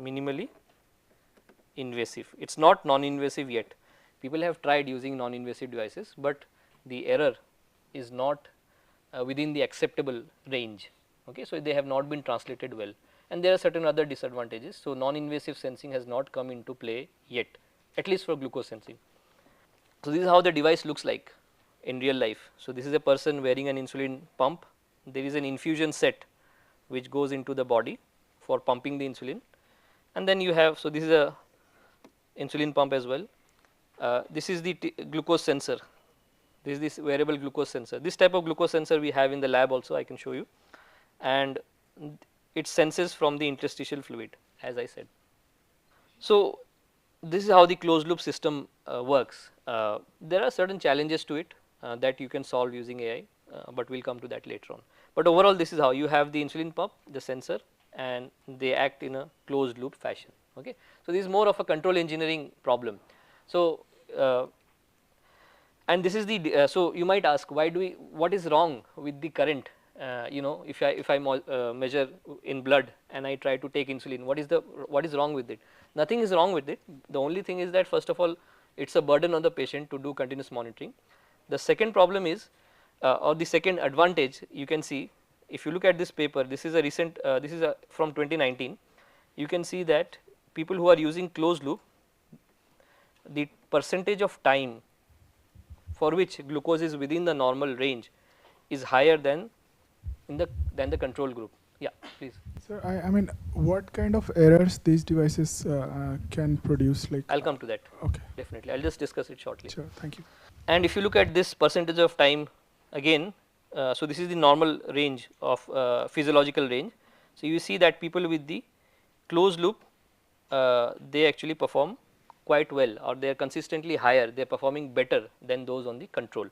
minimally invasive. It is not non-invasive yet. People have tried using non-invasive devices, but the error is not within the acceptable range. Okay. So, they have not been translated well, and there are certain other disadvantages. So, non-invasive sensing has not come into play yet, at least for glucose sensing. So, this is how the device looks like in real life. So, this is a person wearing an insulin pump. There is an infusion set which goes into the body for pumping the insulin, and then you have, so this is a insulin pump as well. This is the glucose sensor. This is this wearable glucose sensor. This type of glucose sensor we have in the lab also, I can show you, and it senses from the interstitial fluid, as I said. So, this is how the closed loop system works. There are certain challenges to it that you can solve using AI, but we will come to that later on. But overall, this is how you have the insulin pump, the sensor, and they act in a closed loop fashion. Okay. So, this is more of a control engineering problem. So, and this is the so you might ask, what is wrong with the current, if I measure in blood and I try to take insulin, what is wrong with it? Nothing is wrong with it. The only thing is that first of all, it is a burden on the patient to do continuous monitoring. The second problem is, or the second advantage, you can see if you look at this paper, this is a recent, this is from 2019, you can see that people who are using closed loop, the percentage of time for which glucose is within the normal range is higher than the control group. Yeah, please. Sir, I mean, what kind of errors these devices can produce? Like, I'll come to that. Okay. Definitely, I'll just discuss it shortly. Sure. Thank you. And if you look at this percentage of time again, so this is the normal range of physiological range. So you see that people with the closed loop, they actually perform quite well, or they are consistently higher, they are performing better than those on the control.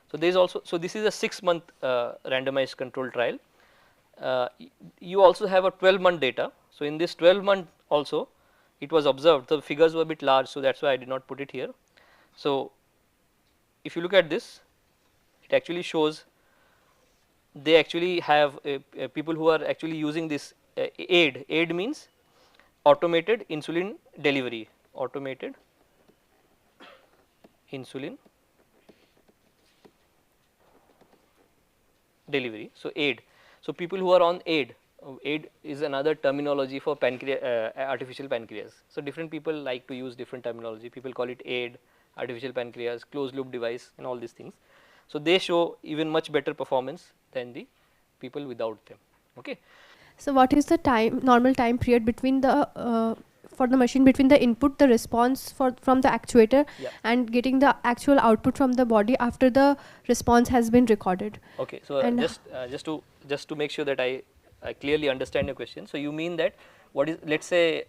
So there is also, so this is a 6-month randomized control trial. You also have a 12-month data. So in this 12-month also, it was observed. The figures were a bit large, so that is why I did not put it here. So, if you look at this, it actually shows they actually have people who are actually using this aid. Aid means automated insulin delivery, automated insulin delivery. So, aid. So, people who are on aid, aid is another terminology for artificial pancreas. So, different people like to use different terminology, people call it aid, artificial pancreas, closed loop device and all these things. So, they show even much better performance than the people without them. Okay. So what is the normal time period between the for the machine, between the input, the response from the actuator, Yeah. and getting the actual output from the body after the response has been recorded? Okay. So, And just to make sure that I clearly understand your question. So, you mean that what is, let us say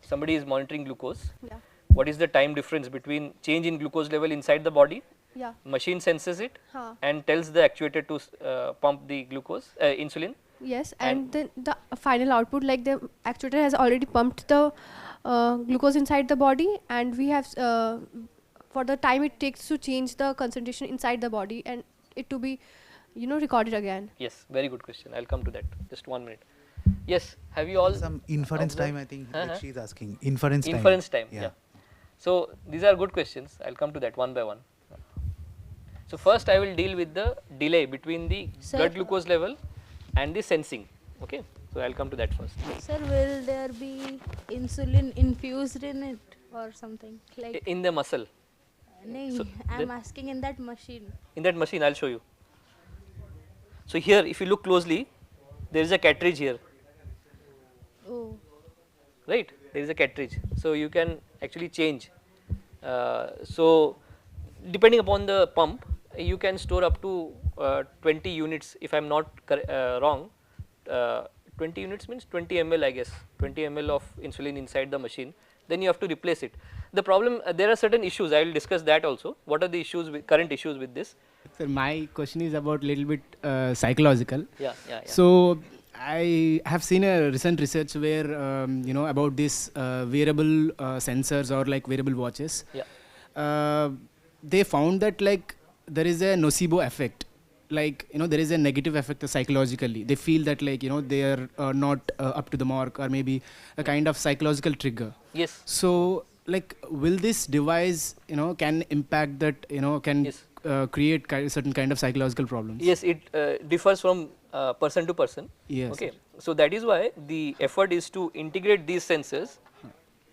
somebody is monitoring glucose, Yeah. what is the time difference between change in glucose level inside the body, Yeah. machine senses it Huh. and tells the actuator to pump the glucose insulin. Yes, And- and then the final output, like the actuator has already pumped the glucose inside the body, and we have for the time it takes to change the concentration inside the body and it to be, recorded again. Yes, very good question. I will come to that. Just 1 minute. Yes, have you all Some inference observed? time, I think, Uh-huh. like she is asking. Inference time. Inference time. Yeah. Yeah. So, these are good questions. I will come to that one by one. So, first I will deal with the delay between the Sir. blood glucose level and the sensing. Okay. So, I will come to that first. Sir, will there be insulin infused in it or something? Like, In the muscle, nahi, so I'm then- asking in that machine. in that machine I will show you. So, here if you look closely, there is a cartridge here, Oh, right, there is a cartridge. So, you can actually change. So, depending upon the pump, you can store up to 20 units, if I am not wrong. 20 units means 20 ml, I guess, 20 ml of insulin inside the machine, then you have to replace it. The problem, there are certain issues, I will discuss that also. What are the issues with, current issues with this? Sir, my question is about little bit psychological. Yeah, yeah, yeah. So I have seen a recent research where about this wearable sensors or like wearable watches. Yeah. They found that like there is a nocebo effect. Like there is a negative effect psychologically. They feel that like they are not up to the mark, or maybe a kind of psychological trigger. Yes. So like will this device can impact that can Yes. create certain kind of psychological problems? Yes, it differs from person to person. Yes. Okay. So, that is why the effort is to integrate these sensors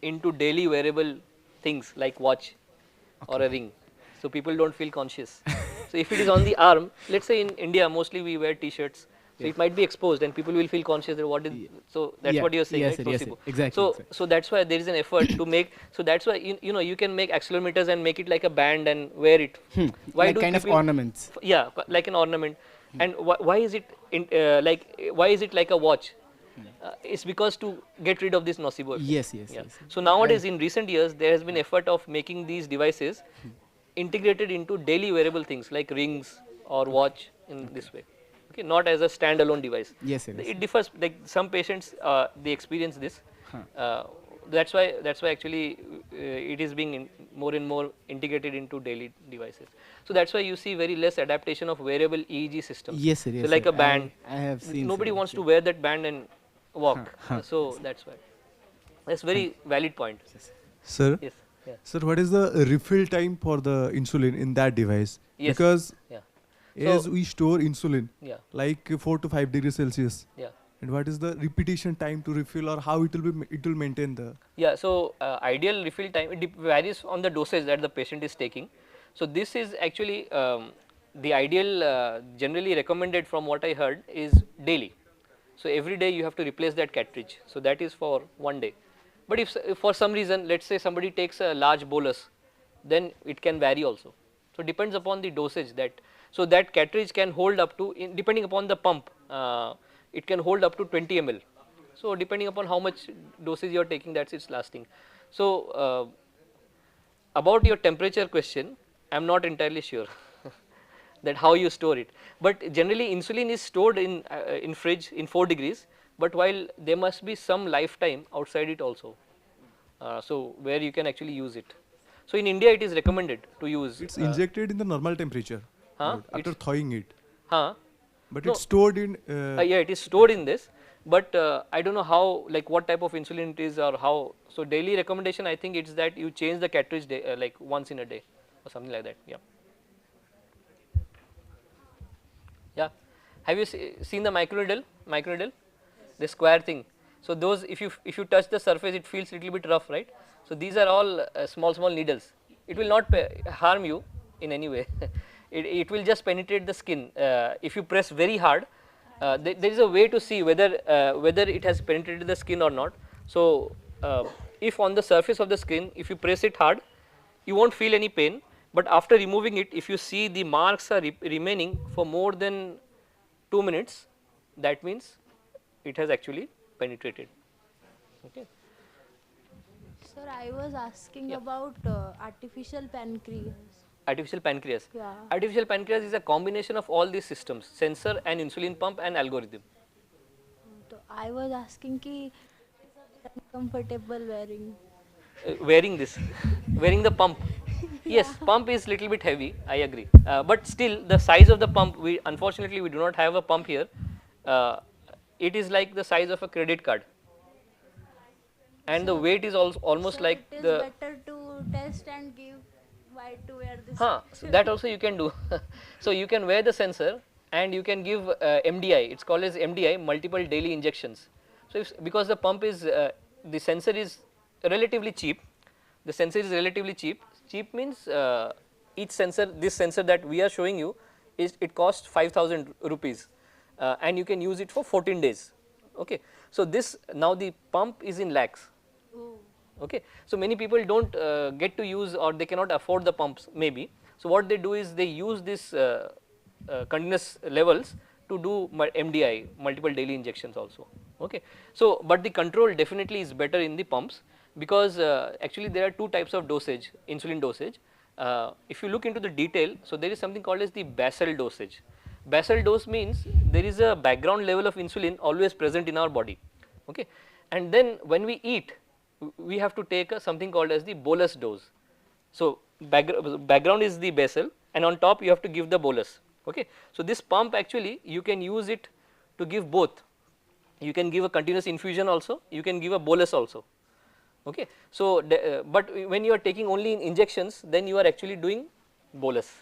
into daily wearable things like watch or a ring. So, people do not feel conscious. So, if it is on the arm, let us say in India mostly we wear t-shirts. So, it might be exposed and people will feel conscious that what is, so that is Yeah. what you are saying, Yes, right? sir, yes, sir. Nocebo. Exactly, So, exactly. so that is why there is an effort to make, so that is why you can make accelerometers and make it like a band and wear it. Why like do kind of people- ornaments. Yeah, like an ornament. And why is it why is it like a watch? It's because to get rid of this nocebo effect. Yes, yes, Yeah. yes. So nowadays, in recent years, there has been effort of making these devices integrated into daily wearable things like rings or watch in this way. Okay, not as a standalone device. Yes, sir, yes, It differs. Like some patients, they experience this. That's why actually it is being more and more integrated into daily devices. So that's why you see very less adaptation of wearable EEG systems. Yes, sir, yes, So like sir. a band. I have seen. Nobody sir. wants to wear that band and walk. So that's why. That's very valid point. Sir, Yes. Yeah. sir, what is the refill time for the insulin in that device? Yes. Because Yeah. as So- we store insulin, Yeah. like 4 to 5 degrees Celsius, Yeah. and what is the repetition time to refill, or how it will maintain the? Yeah, so ideal refill time, it varies on the dosage that the patient is taking. So this is actually the ideal generally recommended from what I heard is daily. So every day you have to replace that cartridge. So that is for 1 day. But if for some reason, let's say somebody takes a large bolus, then it can vary also. So depends upon the dosage that, so that cartridge can hold up to, depending upon the pump, it can hold up to 20 ml. So depending upon how much dosage you are taking, that's its lasting. So about your temperature question, I am not entirely sure that how you store it. But generally insulin is stored in fridge in 4 degrees, but while there must be some lifetime outside it also. So where you can actually use it. So in India it is recommended to use. It's injected in the normal temperature Huh? after thawing it, Huh? but No. it's stored in. Yeah, it is stored in this, but I don't know how, like what type of insulin it is or how. So daily recommendation, I think it's that you change the cartridge like once in a day or something like that. Yeah. Yeah. Have you seen the microneedle? Microneedle, the square thing. So those, if you touch the surface, it feels little bit rough, right? So these are all small needles. It will not harm you in any way. It will just penetrate the skin. If you press very hard, there is a way to see whether it has penetrated the skin or not. So if on the surface of the skin, if you press it hard, you won't feel any pain. But after removing it, if you see the marks are remaining for more than 2 minutes, that means it has actually penetrated. Okay. Sir, I was asking Yeah. about artificial pancreas. Artificial pancreas. Yeah. Artificial pancreas is a combination of all these systems: sensor and insulin pump and algorithm. So I was asking ki uncomfortable wearing. Wearing this, wearing the pump. Yes, pump is little bit heavy, I agree. But still, the size of the pump, unfortunately we do not have a pump here. It is like the size of a credit card, and the weight is also almost So like it is the. better to test and give why to wear this. So that also you can do. So you can wear the sensor and you can give MDI. It's called as MDI, multiple daily injections. So because the pump is, the sensor is relatively cheap. The sensor is relatively cheap. Cheap means each sensor, this sensor that we are showing you, it costs 5,000 rupees, and you can use it for 14 days. Okay. So this, now the pump is in lakhs. Okay. So many people don't get to use, or they cannot afford the pumps maybe. So what they do is they use this continuous levels to do MDI, multiple daily injections also. Okay. So but the control definitely is better in the pumps, because actually there are two types of dosage, insulin dosage. If you look into the detail, so there is something called as the basal dosage. Basal dose means there is a background level of insulin always present in our body. Okay. And then when we eat, we have to take something called as the bolus dose. So background is the basal, and on top you have to give the bolus. Okay. So this pump, actually you can use it to give both. You can give a continuous infusion also, you can give a bolus also. Okay. So but when you are taking only in injections, then you are actually doing bolus.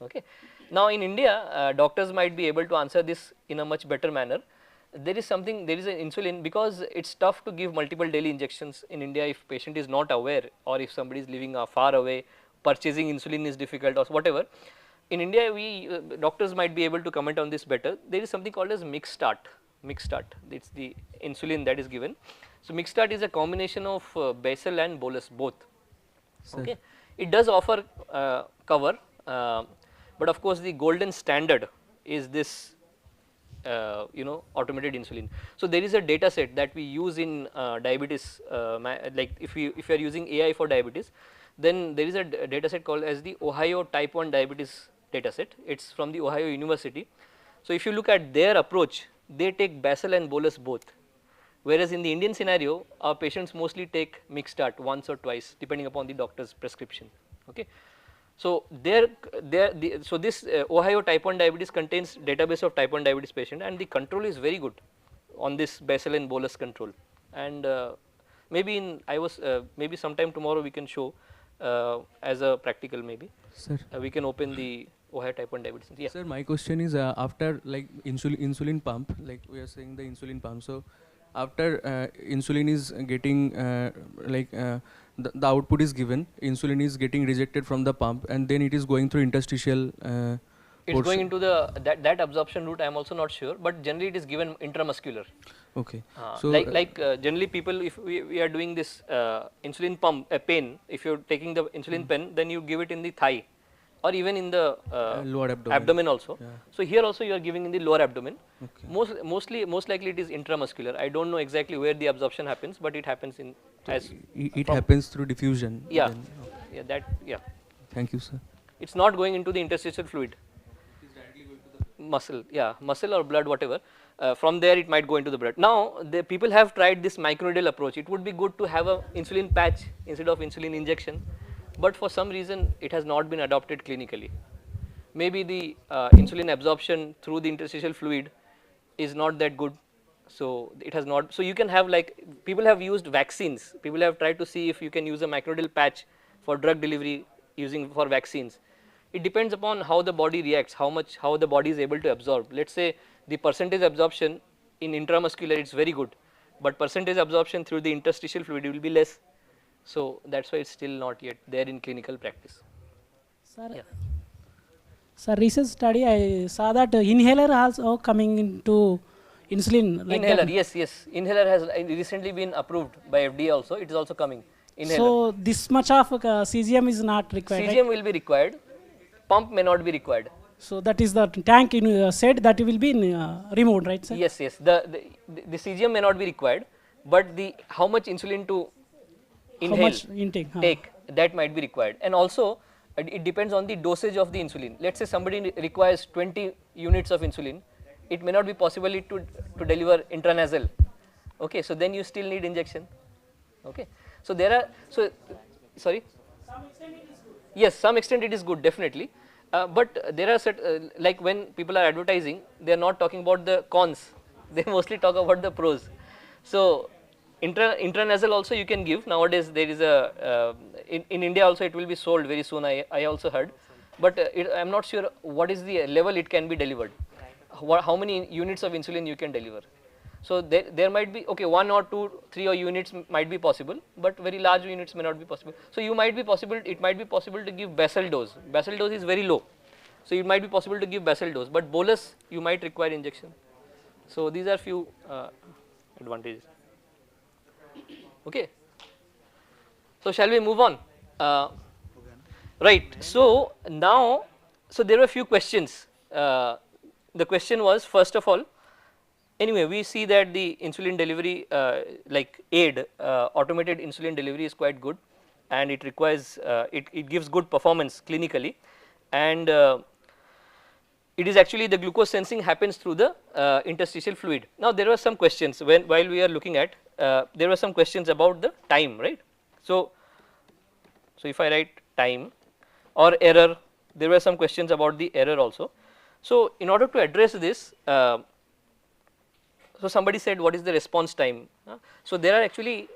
Okay. Now in India, doctors might be able to answer this in a much better manner. There is an insulin, because it's tough to give multiple daily injections in India if patient is not aware, or if somebody is living far away, purchasing insulin is difficult or whatever. In India, doctors might be able to comment on this better. There is something called as mixed start. Mixed start, it's the insulin that is given. So mixed start is a combination of basal and bolus both. Okay. It does offer cover, but of course the golden standard is this automated insulin. So there is a data set that we use in diabetes, like if you are using AI for diabetes, then there is a data set called as the Ohio type 1 diabetes data set. It's from the Ohio University. So if you look at their approach, they take basal and bolus both, whereas in the Indian scenario, our patients mostly take mixed start once or twice depending upon the doctor's prescription. Okay. So so this Ohio type 1 diabetes contains database of type 1 diabetes patient, and the control is very good on this basal and bolus control. And maybe maybe sometime tomorrow we can show as a practical, maybe. Sir. We can open the Ohio type 1 diabetes. Yeah. Sir, my question is after like insulin pump, like we are saying the insulin pump. So after insulin is getting the output is given, insulin is getting rejected from the pump, and then it is going through interstitial. It's going into that absorption route. I am also not sure, but generally it is given intramuscular. Okay. So generally people, if we are doing this insulin pump pen, if you are taking the insulin pen, then you give it in the thigh, or even in the lower abdomen also. Yeah. So here also you are giving in the lower abdomen. Okay. Most likely it is intramuscular. I don't know exactly where the absorption happens, but it happens in it happens through diffusion. Yeah. Then, Yeah. Thank you, sir. It's not going into the interstitial fluid. Muscle, yeah, muscle or blood, whatever. from there it might go into the blood. Now the people have tried this microneedle approach. It would be good to have a insulin patch instead of insulin injection, but for some reason it has not been adopted clinically. Maybe the insulin absorption through the interstitial fluid is not that good, so it has not. So you can have, like, people have used vaccines. People have tried to see if you can use a microneedle patch for drug delivery using for vaccines. It depends upon how the body reacts, how the body is able to absorb. Let's say the percentage absorption in intramuscular it's very good, but percentage absorption through the interstitial fluid will be less. So that's why it's still not yet there in clinical practice. Sir, Yeah. sir, recent study I saw that inhaler also coming into insulin. Like Inhaler, that. yes. Inhaler has recently been approved by FDA also. It is also coming. Inhaler. So this much of CGM is not required. CGM will be required. Pump may not be required. So that is the tank said that will be removed, right, sir? Yes. The CGM may not be required, but the how much insulin to inhale, How much intake? take, that might be required. And also it depends on the dosage of the insulin. Let's say somebody requires 20 units of insulin, it may not be possible to deliver intranasal. Okay, so then you still need injection. Okay, so there are, so sorry. Yes, some extent it is good, definitely. But there are like when people are advertising, they are not talking about the cons. They mostly talk about the pros. So intranasal also you can give. Nowadays there is a in India also it will be sold very soon. I also heard, but I am not sure what is the level it can be delivered. How many units of insulin you can deliver. So there might be, okay, 1 or 2, 3 or units might be possible, but very large units may not be possible. So you might be possible, it might be possible to give basal dose. Basal dose is very low, so it might be possible to give basal dose, but bolus you might require injection. So these are few advantages. Okay. So shall we move on? Right. So now, so there were a few questions. The question was, first of all, anyway, we see that the insulin delivery, like aid, automated insulin delivery is quite good, and it requires, it gives good performance clinically, and it is actually the glucose sensing happens through the interstitial fluid. Now there were some questions while we are looking at, there were some questions about the time, right? So if I write time or error, there were some questions about the error also. So in order to address this, so somebody said, what is the response time? So there are actually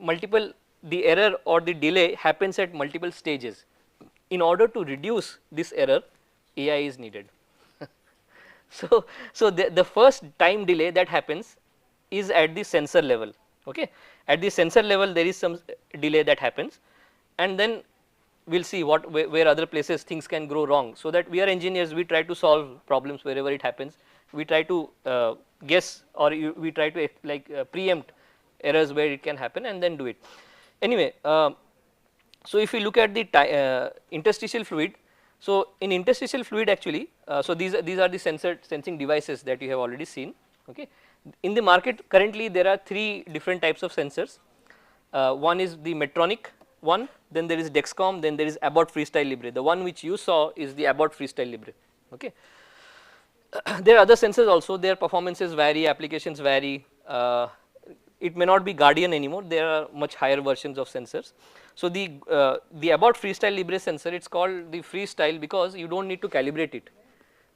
multiple, the error or the delay happens at multiple stages. In order to reduce this error, AI is needed. So the first time delay that happens is at the sensor level. Okay, at the sensor level there is some delay that happens, and then we will see where other places things can go wrong. So that we are engineers, we try to solve problems wherever it happens. We try to guess, or we try to preempt errors where it can happen and then do it. Anyway, so if we look at the interstitial fluid, so in interstitial fluid actually, so these are the sensing devices that you have already seen. Okay, in the market currently there are 3 different types of sensors. One is the Medtronic one, then there is Dexcom, then there is Abbott Freestyle Libre. The one which you saw is the Abbott Freestyle Libre. Okay. There are other sensors also, their performances vary, applications vary. It may not be Guardian anymore, there are much higher versions of sensors. So the Abbott Freestyle Libre sensor, it's called the Freestyle because you don't need to calibrate it.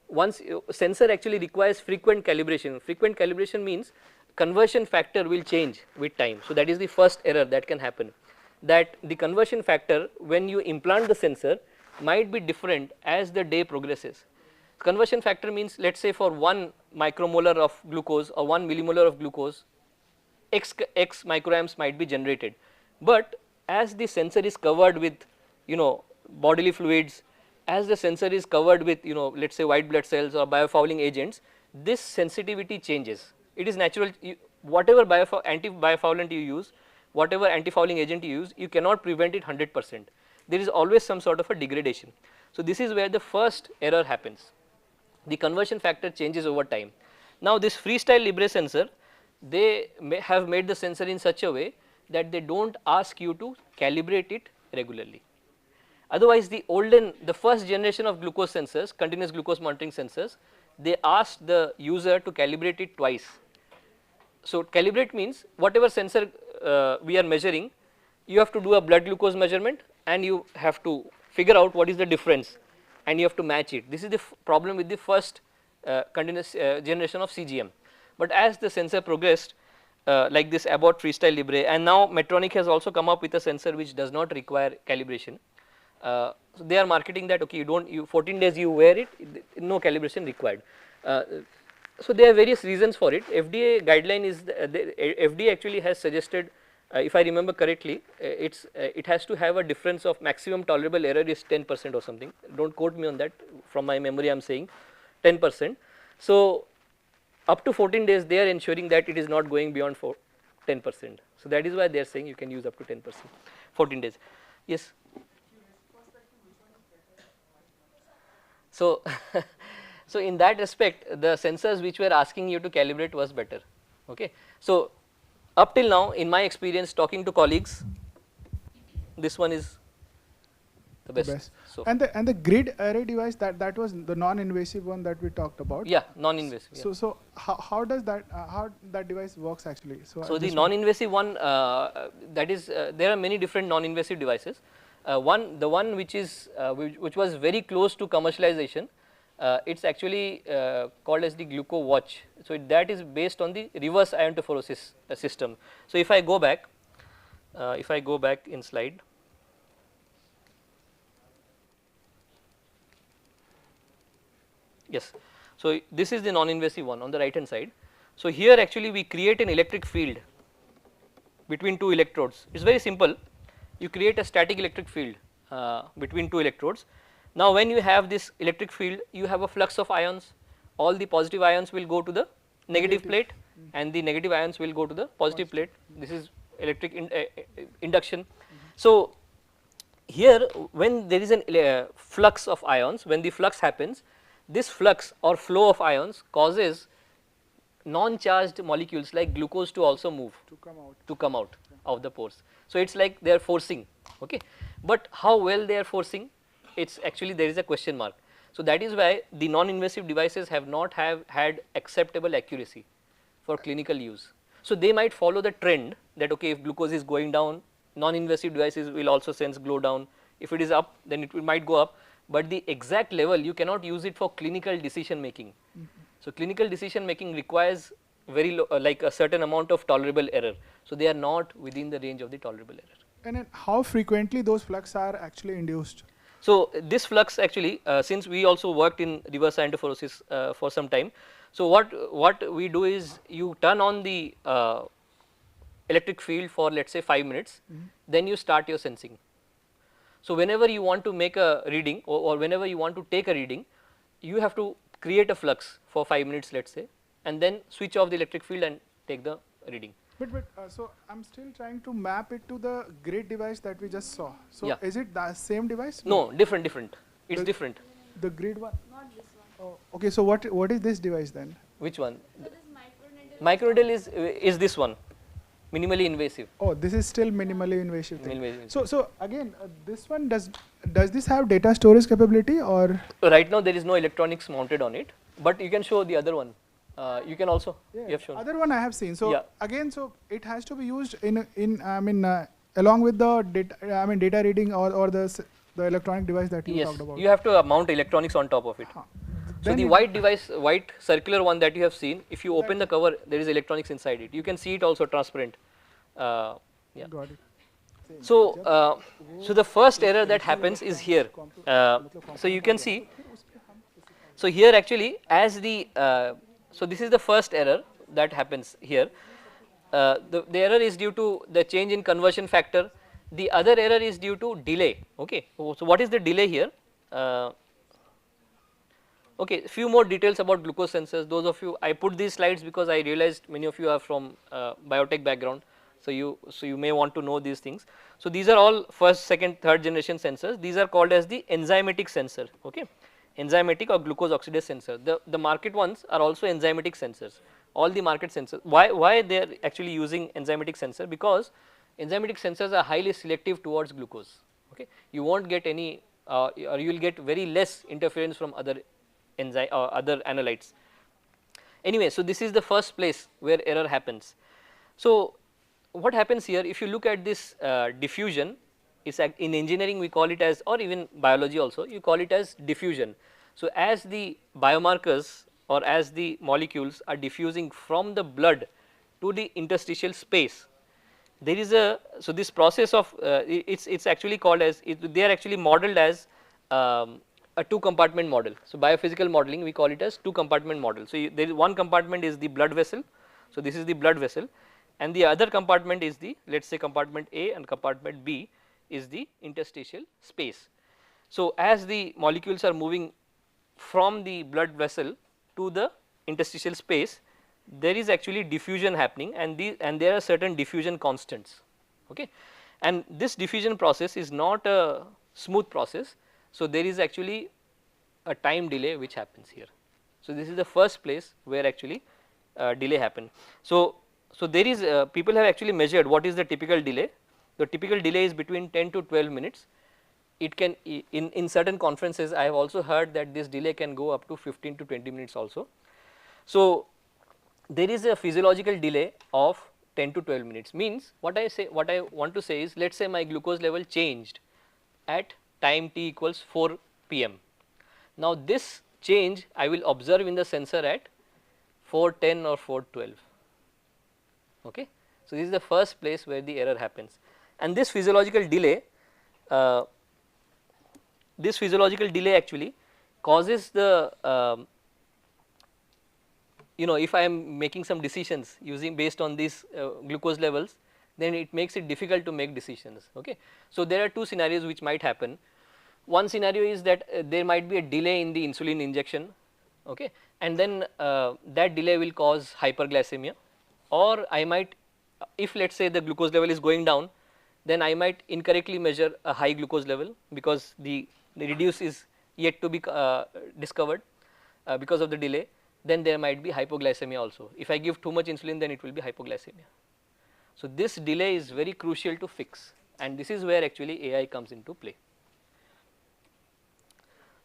Once sensor actually requires frequent calibration. Frequent calibration means conversion factor will change with time. So that is the first error that can happen, that the conversion factor when you implant the sensor might be different as the day progresses. Conversion factor means, let's say for 1 micromolar of glucose or 1 millimolar of glucose, x microamps might be generated, but as the sensor is covered with bodily fluids, as the sensor is covered with let's say white blood cells or biofouling agents, this sensitivity changes. It is natural, whatever anti-biofoulant you use, whatever anti-fouling agent you use, you cannot prevent it 100%. There is always some sort of a degradation. So this is where the first error happens. The conversion factor changes over time. Now this Freestyle Libre sensor, they have made the sensor in such a way that they don't ask you to calibrate it regularly. Otherwise the first generation of glucose sensors, continuous glucose monitoring sensors, they asked the user to calibrate it twice. So, calibrate means whatever sensor we are measuring, you have to do a blood glucose measurement and you have to figure out what is the difference and you have to match it. This is the problem with the first continuous generation of CGM. But as the sensor progressed like this Abbott Freestyle Libre, and now Medtronic has also come up with a sensor which does not require calibration. So they are marketing that okay, you 14 days you wear it, no calibration required. So there are various reasons for it. FDA guideline is the FDA actually has suggested, if I remember correctly, it has to have a difference of maximum tolerable error is 10% or something. Don't quote me on that. From my memory, I am saying 10%. So up to 14 days, they are ensuring that it is not going beyond 10%. So that is why they are saying you can use up to 10%, 14 days. Yes. So, so in that respect, the sensors which were asking you to calibrate was better. Okay. So up till now, in my experience, talking to colleagues, this one is the best. So and the grid array device, that was the non-invasive one that we talked about. Yeah, non-invasive. Yeah. So how does that how that device works actually? So the non-invasive one, that is there are many different non-invasive devices. The one which is which was very close to commercialization, it's actually called as the Gluco Watch. So that is based on the reverse iontophoresis system. So if I go back in slide. Yes. So this is the non-invasive one on the right hand side. So here actually we create an electric field between two electrodes. It's very simple. You create a static electric field between two electrodes. Now when you have this electric field, you have a flux of ions. All the positive ions will go to the negative plate and the negative ions will go to the positive plate. This is electric induction. So here when there is a flux of ions, when the flux happens, this flux or flow of ions causes non-charged molecules like glucose to also move, to come out of the pores. So it's like they are forcing, okay. But how well they are forcing, it's actually there is a question mark. So that is why the non-invasive devices have not had acceptable accuracy for clinical use. So they might follow the trend that okay, if glucose is going down, non-invasive devices will also sense glow down. If it is up, then it might go up. But the exact level you cannot use it for clinical decision making. So clinical decision making requires very low, like a certain amount of tolerable error. So they are not within the range of the tolerable error. And then how frequently those flux are actually induced? So this flux actually, since we also worked in reverse iontophoresis for some time. So what we do is you turn on the electric field for let's say 5 minutes, then you start your sensing. So whenever you want to make a reading or whenever you want to take a reading, you have to create a flux for 5 minutes let's say, and then switch off the electric field and take the reading. But so I'm still trying to map it to the grid device that we just saw. So Yeah. is it the same device? No, different. It's different. The grid one? Not this one. Oh, okay, so what is this device then? Which one? So this microneedle is this one, minimally invasive. Oh, this is still minimally invasive thing. Minimally invasive. So again, this one does this have data storage capability or? Right now there is no electronics mounted on it, but you can show the other one. You can also, you have shown. Other one I have seen. So Yeah. again, so it has to be used along with the data reading or the electronic device that you Yes, talked about. you have to mount electronics on top of it. So Then the it- white device, white circular one that you have seen, if you open the cover, there is electronics inside it. You can see it also transparent. Yeah. Got it. So, so the first error that happens is here. So you can see. So here actually, as the so this is the first error that happens here. The error is due to the change in conversion factor. The other error is due to delay. Okay. So what is the delay here? Okay, few more details about glucose sensors. Those of you, I put these slides because I realized many of you are from biotech background. So you may want to know these things. So these are all first, second, third generation sensors. These are called as the enzymatic sensor. Okay, enzymatic or glucose oxidase sensor. The market ones are also enzymatic sensors. All the market sensors. Why they are actually using enzymatic sensor? Because enzymatic sensors are highly selective towards glucose. Okay, you won't get any or you will get very less interference from other enzyme or other analytes. Anyway, so this is the first place where error happens. So what happens here, if you look at this diffusion, is in engineering we call it as, or even biology also, you call it as diffusion. So as the biomarkers or as the molecules are diffusing from the blood to the interstitial space, there is a, so this process of it's actually called as, they are actually modeled as a 2 compartment model. So biophysical modeling we call it as 2 compartment model. So there is one compartment is the blood vessel, so this is the blood vessel, and the other compartment is the, let us say, compartment A, and compartment B is the interstitial space. So as the molecules are moving from the blood vessel to the interstitial space, there is actually diffusion happening, and there are certain diffusion constants, okay. And this diffusion process is not a smooth process. So there is actually a time delay which happens here. So this is the first place where actually delay happen. So there is people have actually measured what is the typical delay. The typical delay is between 10 to 12 minutes. It can, in certain conferences I have also heard that this delay can go up to 15 to 20 minutes also. So there is a physiological delay of 10 to 12 minutes, means what I want to say is, let us say my glucose level changed at time t equals 4 p.m. Now this change I will observe in the sensor at 4:10 or 4:12, okay. So this is the first place where the error happens, and this physiological delay actually causes the if I am making some decisions using based on these glucose levels, then it makes it difficult to make decisions, okay. So there are 2 scenarios which might happen. One scenario is that there might be a delay in the insulin injection, okay, and then that delay will cause hyperglycemia, or I might, if let us say the glucose level is going down, then I might incorrectly measure a high glucose level because the reduce is yet to be discovered because of the delay. Then there might be hypoglycemia also. If I give too much insulin, then it will be hypoglycemia. So this delay is very crucial to fix, and this is where actually AI comes into play.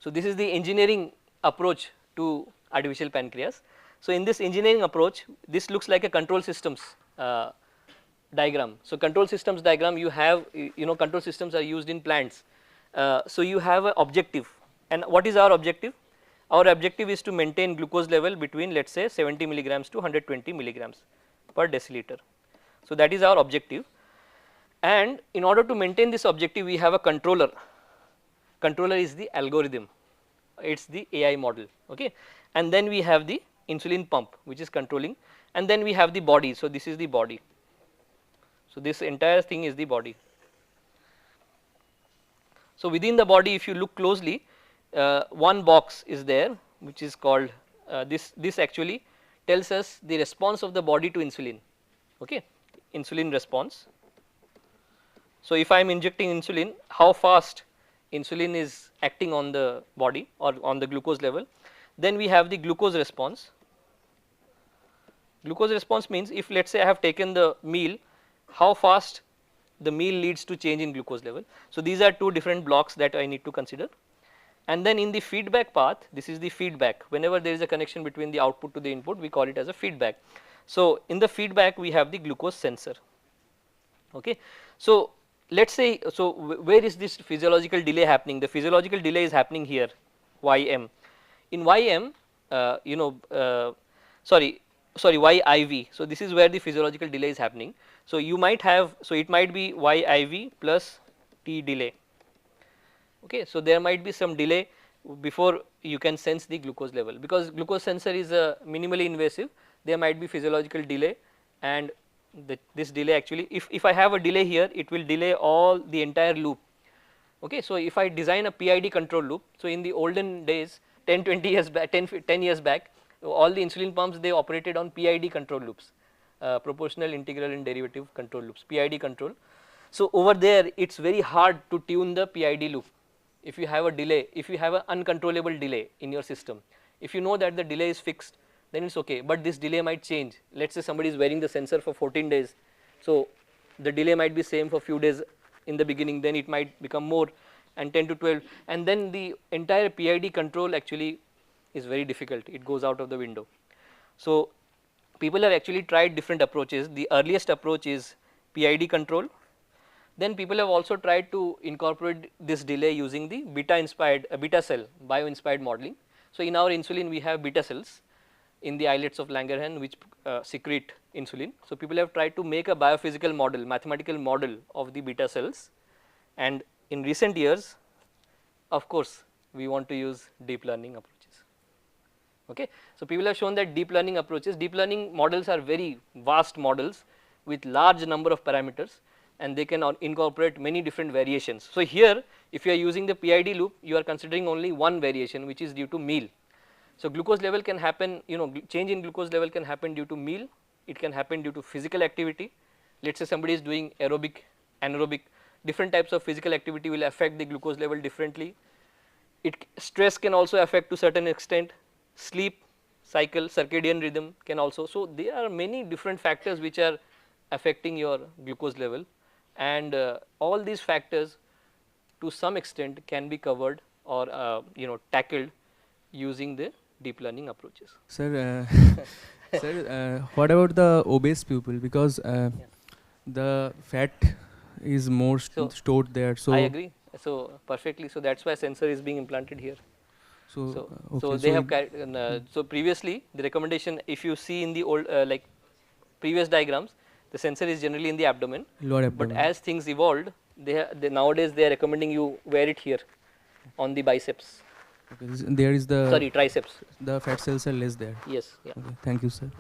So this is the engineering approach to artificial pancreas. So in this engineering approach, this looks like a control systems diagram. So control systems diagram, you have, control systems are used in plants. So you have an objective, and what is our objective? Our objective is to maintain glucose level between, let us say, 70 milligrams to 120 milligrams per deciliter. So that is our objective, and in order to maintain this objective, we have a controller. Controller is the algorithm, it is the AI model, okay. And then we have the insulin pump which is controlling, and then we have the body. So this is the body. So this entire thing is the body. So within the body, if you look closely, one box is there which is called this actually tells us the response of the body to insulin, okay, insulin response. So if I am injecting insulin, how fast insulin is acting on the body or on the glucose level. Then we have the glucose response. Glucose response means if let us say I have taken the meal, how fast the meal leads to change in glucose level. So these are 2 different blocks that I need to consider. And then in the feedback path, this is the feedback. Whenever there is a connection between the output to the input, we call it as a feedback. So in the feedback, we have the glucose sensor, okay. So let us say, so where is this physiological delay happening? The physiological delay is happening here, Ym. In Ym, YIV. So this is where the physiological delay is happening. So you might have, so it might be YIV plus T delay. Okay, so there might be some delay before you can sense the glucose level, because glucose sensor is minimally invasive. There might be physiological delay, and this delay actually, if I have a delay here, it will delay all the entire loop. Okay, so if I design a PID control loop, so in the olden days, 10 years back, all the insulin pumps, they operated on PID control loops, proportional, integral and derivative control loops, PID control. So over there, it's very hard to tune the PID loop. If you have a delay, if you have an uncontrollable delay in your system, if you know that the delay is fixed, then it's okay, but this delay might change. Let's say somebody is wearing the sensor for 14 days, so the delay might be same for few days in the beginning, then it might become more, and 10 to 12, and then the entire PID control actually is very difficult, it goes out of the window. So people have actually tried different approaches. The earliest approach is PID control. Then people have also tried to incorporate this delay using the beta cell bio-inspired modeling. So in our insulin we have beta cells in the islets of Langerhans which secrete insulin. So people have tried to make a biophysical model, mathematical model of the beta cells, and in recent years, of course, we want to use deep learning approaches. Okay. So people have shown that deep learning approaches, deep learning models are very vast models with large number of parameters, and they can incorporate many different variations. So here, if you are using the PID loop, you are considering only one variation, which is due to meal. So glucose level can happen, change in glucose level can happen due to meal, it can happen due to physical activity. Let us say somebody is doing aerobic, anaerobic, different types of physical activity will affect the glucose level differently. Stress can also affect to certain extent, sleep cycle, circadian rhythm can also. So there are many different factors which are affecting your glucose level, and all these factors to some extent can be covered or tackled using the deep learning approaches. Sir, sir, what about the obese people? Because the fat is more stored there. So I agree. So perfectly. So that's why sensor is being implanted here. So So they have carried. So previously the recommendation, if you see in the old like previous diagrams, the sensor is generally in the abdomen. lower abdomen. But as things evolved, nowadays they are recommending you wear it here on the biceps. Okay, there is the triceps. The fat cells are less there. Yes. Yeah. Okay, thank you, sir.